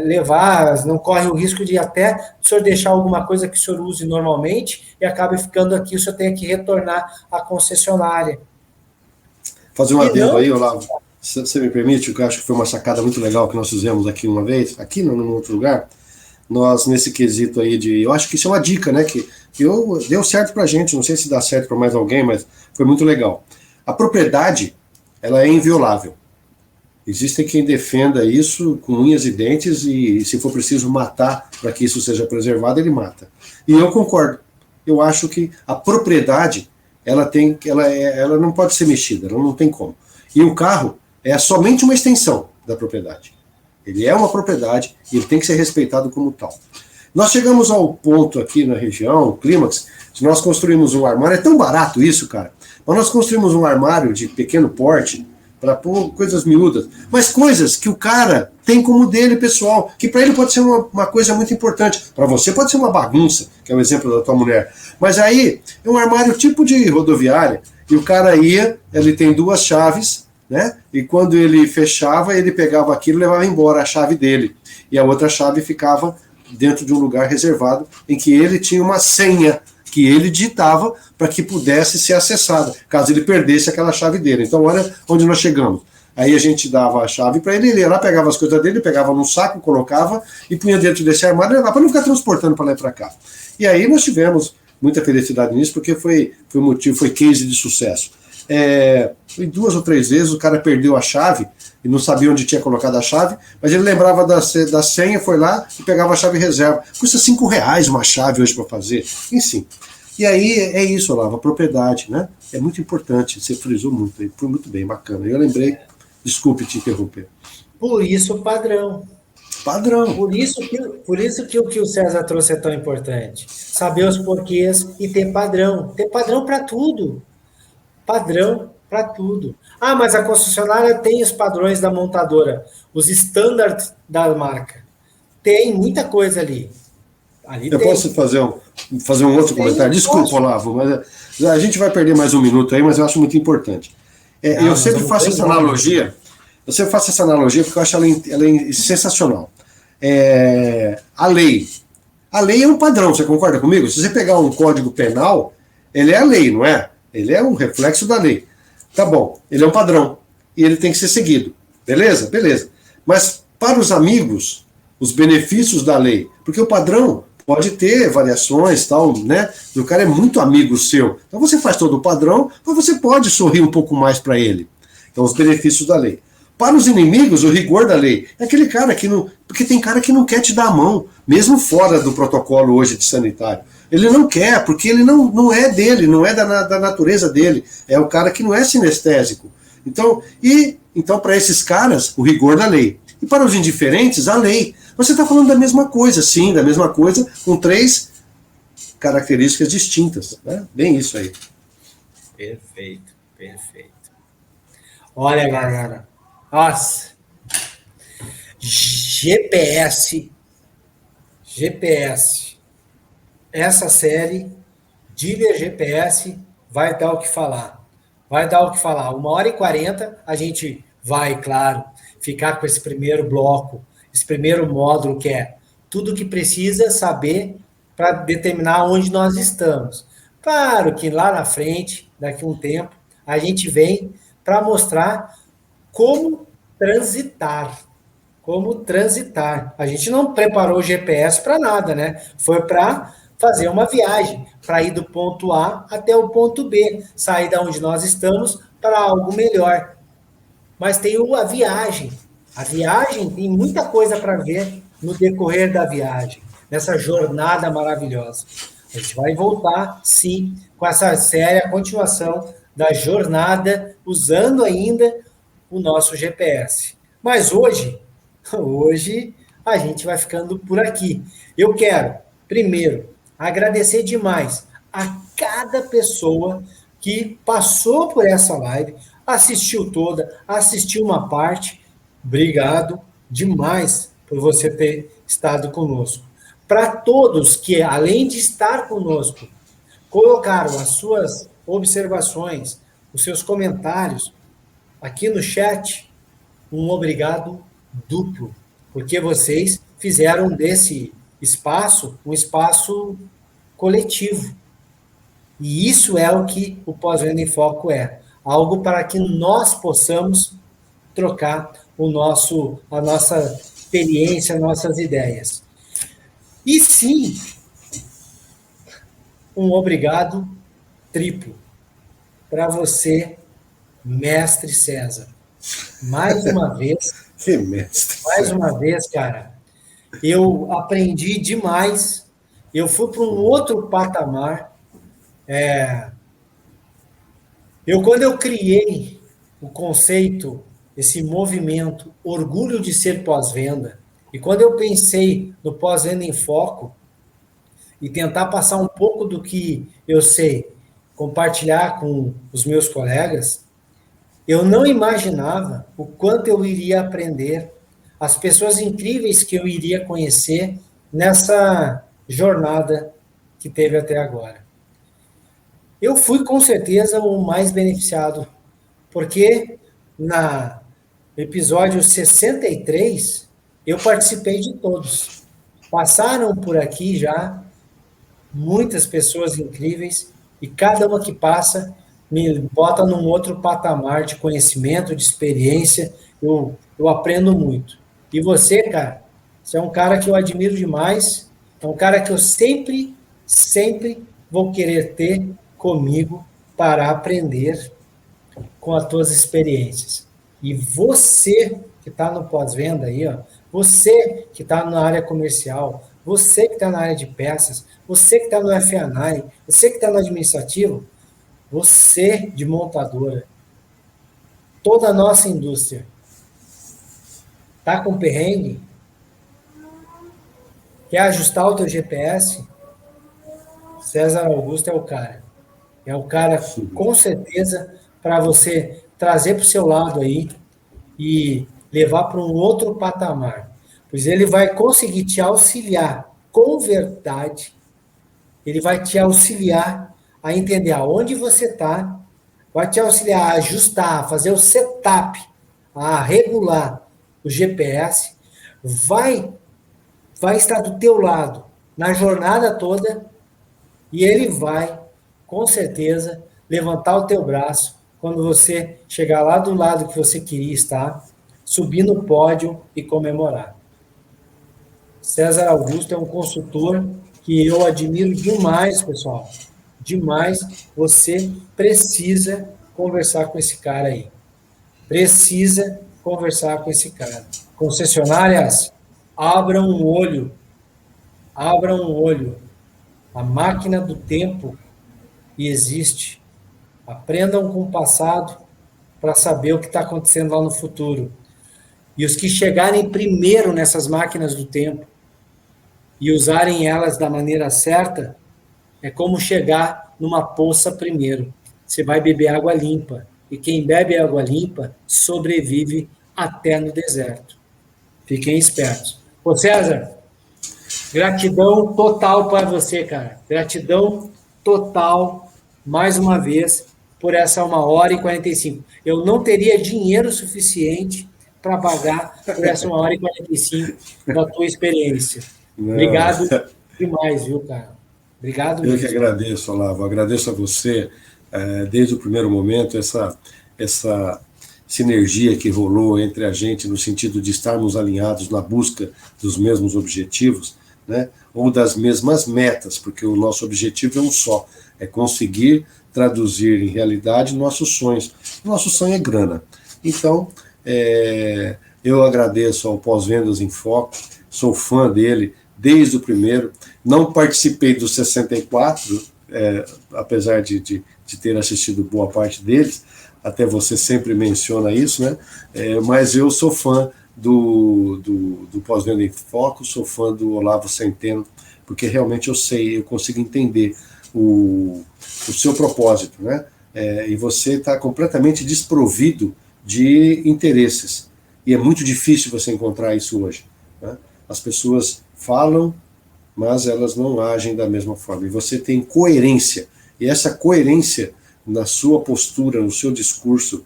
levar, não corre o risco de até o senhor deixar alguma coisa que o senhor use normalmente e acabe ficando aqui, o senhor tem que retornar à concessionária. Fazer um adendo aí, Olavo, se você me permite, que eu acho que foi uma sacada muito legal que nós fizemos aqui uma vez, aqui não, em outro lugar, nós nesse quesito aí eu acho que isso é uma dica, né, que deu certo pra gente, não sei se dá certo para mais alguém, mas foi muito legal. A propriedade, ela é inviolável. Existe quem defenda isso com unhas e dentes e, se for preciso matar para que isso seja preservado, ele mata. E eu concordo. Eu acho que a propriedade, ela não pode ser mexida, ela não tem como. E o carro é somente uma extensão da propriedade. Ele é uma propriedade e ele tem que ser respeitado como tal. Nós chegamos ao ponto aqui na região, o clímax, de nós construímos um armário. É tão barato isso, cara. Mas nós construímos um armário de pequeno porte para pôr coisas miúdas, mas coisas que o cara tem como dele, pessoal, que para ele pode ser uma coisa muito importante. Para você pode ser uma bagunça, que é o exemplo da tua mulher. Mas aí é um armário tipo de rodoviária, e o cara ele tem duas chaves, né? E quando ele fechava, ele pegava aquilo e levava embora a chave dele. E a outra chave ficava dentro de um lugar reservado, em que ele tinha uma senha que ele digitava para que pudesse ser acessada, caso ele perdesse aquela chave dele. Então, olha onde nós chegamos. Aí a gente dava a chave para ele ia lá, pegava as coisas dele, pegava num saco, colocava e punha dentro desse armário, para não ficar transportando para lá e para cá. E aí nós tivemos muita felicidade nisso, porque foi case de sucesso. E 2 ou 3 vezes o cara perdeu a chave e não sabia onde tinha colocado a chave, mas ele lembrava da senha, foi lá e pegava a chave reserva. Custa R$5 uma chave hoje para fazer, enfim. E aí é isso, Olavo, a propriedade, né? É muito importante, você frisou muito, foi muito bem, bacana. Eu lembrei, desculpe te interromper. Por isso o padrão. Padrão. Por isso que o que o César trouxe é tão importante. Saber os porquês e ter padrão. Ter padrão para tudo. Padrão para tudo. Ah, mas a concessionária tem os padrões da montadora, os standards da marca. Tem muita coisa ali. Eu posso fazer um outro comentário? Desculpa, Olavo, mas a gente vai perder mais um minuto aí, mas eu acho muito importante. Eu sempre faço essa analogia, porque eu acho ela sensacional. A lei é um padrão, você concorda comigo? Se você pegar um código penal, ele é a lei, não é? Ele é um reflexo da lei. Tá bom, ele é um padrão e ele tem que ser seguido. Beleza? Beleza. Mas para os amigos, os benefícios da lei, porque o padrão pode ter variações, tal, né? O cara é muito amigo seu. Então você faz todo o padrão, mas você pode sorrir um pouco mais para ele. Então os benefícios da lei. Para os inimigos, o rigor da lei é aquele cara que não. Porque tem cara que não quer te dar a mão, mesmo fora do protocolo hoje de sanitário. Ele não quer, porque ele não é dele, não é da natureza dele. É o cara que não é sinestésico. Então para esses caras, o rigor da lei. E para os indiferentes, a lei. Você está falando da mesma coisa, sim, da mesma coisa, com 3 características distintas. Né? Bem isso aí. Perfeito, perfeito. Olha, galera. Nossa. GPS. Essa série, Dealer GPS, vai dar o que falar. Vai dar o que falar. 1h40, a gente vai, claro, ficar com esse primeiro bloco, esse primeiro módulo, que é tudo o que precisa saber para determinar onde nós estamos. Claro que lá na frente, daqui a um tempo, a gente vem para mostrar como transitar. Como transitar. A gente não preparou o GPS para nada, né? Foi para fazer uma viagem, para ir do ponto A até o ponto B, sair da onde nós estamos para algo melhor. Mas tem a viagem. A viagem tem muita coisa para ver no decorrer da viagem, nessa jornada maravilhosa. A gente vai voltar, sim, com essa série, a continuação da jornada, usando ainda o nosso GPS. Mas hoje a gente vai ficando por aqui. Eu quero, primeiro, agradecer demais a cada pessoa que passou por essa live, assistiu toda, assistiu uma parte. Obrigado demais por você ter estado conosco. Para todos que, além de estar conosco, colocaram as suas observações, os seus comentários aqui no chat, um obrigado duplo, porque vocês fizeram desse espaço um espaço coletivo. E isso é o que o Pós-Venda em Foco é. Algo para que nós possamos trocar a nossa experiência, nossas ideias. E sim, um obrigado triplo para você, mestre César. Mais uma vez, Que mestre. mais uma vez, cara, eu aprendi demais. Eu fui para um outro patamar. Quando eu criei o conceito, esse movimento, orgulho de ser pós-venda, e quando eu pensei no Pós-Venda em Foco, e tentar passar um pouco do que eu sei, compartilhar com os meus colegas, eu não imaginava o quanto eu iria aprender, as pessoas incríveis que eu iria conhecer nessa jornada que teve até agora. Eu fui, com certeza, o mais beneficiado, porque no episódio 63, eu participei de todos. Passaram por aqui já muitas pessoas incríveis, e cada uma que passa me bota num outro patamar de conhecimento, de experiência. Eu aprendo muito. E você, cara, você é um cara que eu admiro demais, é um cara que eu sempre vou querer ter comigo para aprender com as tuas experiências. E você que está no pós-venda aí, ó, você que está na área comercial, você que está na área de peças, você que está no F&I, você que está no administrativo, você de montadora, toda a nossa indústria está com perrengue, quer ajustar o teu GPS, César Augusto é o cara. É o cara, com certeza, para você trazer para o seu lado aí e levar para um outro patamar. Pois ele vai conseguir te auxiliar com verdade, ele vai te auxiliar a entender aonde você está, vai te auxiliar a ajustar, a fazer o setup, a regular o GPS, vai estar do teu lado na jornada toda e ele vai, com certeza, levantar o teu braço quando você chegar lá do lado que você queria estar, subir no pódio e comemorar. César Augusto é um consultor que eu admiro demais, pessoal. Demais. Você precisa conversar com esse cara aí. Precisa conversar com esse cara. Concessionárias, abram um olho. Abram um olho. A máquina do tempo existe. Aprendam com o passado para saber o que está acontecendo lá no futuro. E os que chegarem primeiro nessas máquinas do tempo e usarem elas da maneira certa, é como chegar numa poça primeiro. Você vai beber água limpa. E quem bebe água limpa sobrevive até no deserto. Fiquem espertos. Ô César, gratidão total para você, cara. Gratidão total, mais uma vez, por essa 1h45. Eu não teria dinheiro suficiente para pagar por essa 1h45 da tua experiência. Obrigado demais, viu, cara? Obrigado mesmo. Eu que agradeço, Olavo. Agradeço a você, desde o primeiro momento, essa sinergia que rolou entre a gente no sentido de estarmos alinhados na busca dos mesmos objetivos, né, ou das mesmas metas, porque o nosso objetivo é um só, é conseguir traduzir em realidade nossos sonhos. Nosso sonho é grana. Então, eu agradeço ao Pós-Vendas em Foco, sou fã dele desde o primeiro, não participei dos 64, apesar de ter assistido boa parte deles, até você sempre menciona isso, né? Mas eu sou fã do Pós-Venda em Foco, sou fã do Olavo Centeno, porque realmente eu consigo entender o seu propósito, né? E você está completamente desprovido de interesses, e é muito difícil você encontrar isso hoje, né? As pessoas falam, mas elas não agem da mesma forma, e você tem coerência, e essa coerência na sua postura, no seu discurso,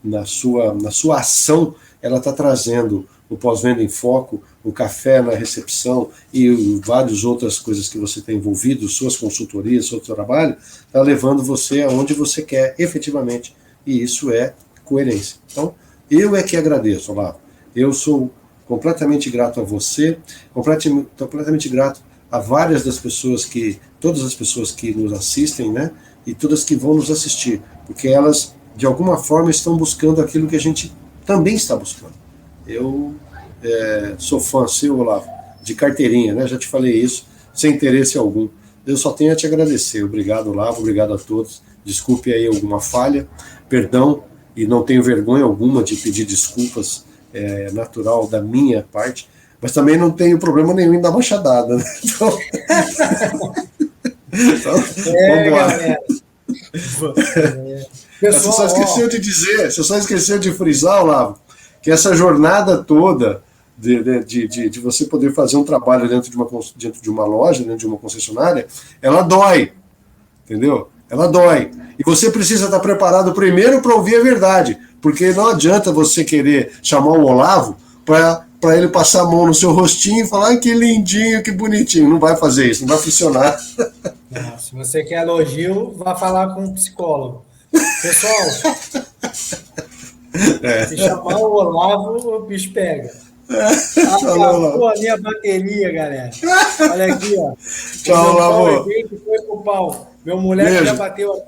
na sua ação, ela está trazendo o Pós-Venda em Foco, o café na recepção e várias outras coisas que você tem envolvido, suas consultorias, seu trabalho, está levando você aonde você quer efetivamente, e isso é coerência. Então, eu é que agradeço, Olavo. Eu sou completamente grato a você, completamente grato a todas as pessoas que nos assistem, né? E todas que vão nos assistir, porque elas, de alguma forma, estão buscando aquilo que a gente também está buscando. Eu sou fã seu, Olavo, de carteirinha, né? Já te falei isso, sem interesse algum. Eu só tenho a te agradecer. Obrigado, Olavo, obrigado a todos. Desculpe aí alguma falha, perdão, e não tenho vergonha alguma de pedir desculpas, natural da minha parte, mas também não tenho problema nenhum em dar machadada, né? Então, vamos lá. Galera. Pessoal, você só esqueceu de frisar, Olavo, que essa jornada toda de você poder fazer um trabalho dentro de uma loja, dentro de uma concessionária, ela dói, entendeu? Ela dói. E você precisa estar preparado primeiro para ouvir a verdade, porque não adianta você querer chamar o Olavo para ele passar a mão no seu rostinho e falar que lindinho, que bonitinho. Não vai fazer isso, não vai funcionar. Não, se você quer elogio, vá falar com um psicólogo. Pessoal, se chamar o Olavo, o bicho pega. Acabou a minha bateria, galera. Olha aqui, ó. Tchau, Olavo. Foi pro pau. Meu moleque já bateu,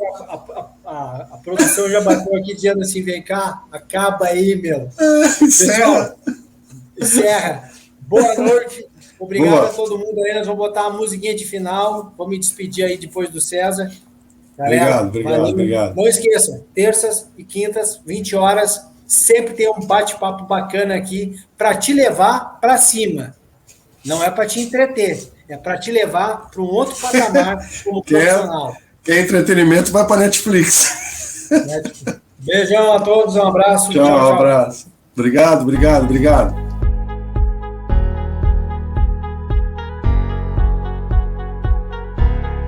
a produção já bateu aqui dizendo assim, vem cá, acaba aí, meu. Pessoal, encerra. Boa noite. Obrigado a todo mundo aí. Nós vamos botar a musiquinha de final. Vou me despedir aí depois do César. Galera, obrigado. Não esqueçam, terças e quintas, 20 horas, sempre tem um bate-papo bacana aqui para te levar para cima. Não é para te entreter, é para te levar para um outro patamar como profissional. Quer entretenimento, vai para Netflix. Beijão a todos, um abraço. Tchau, um abraço. Obrigado.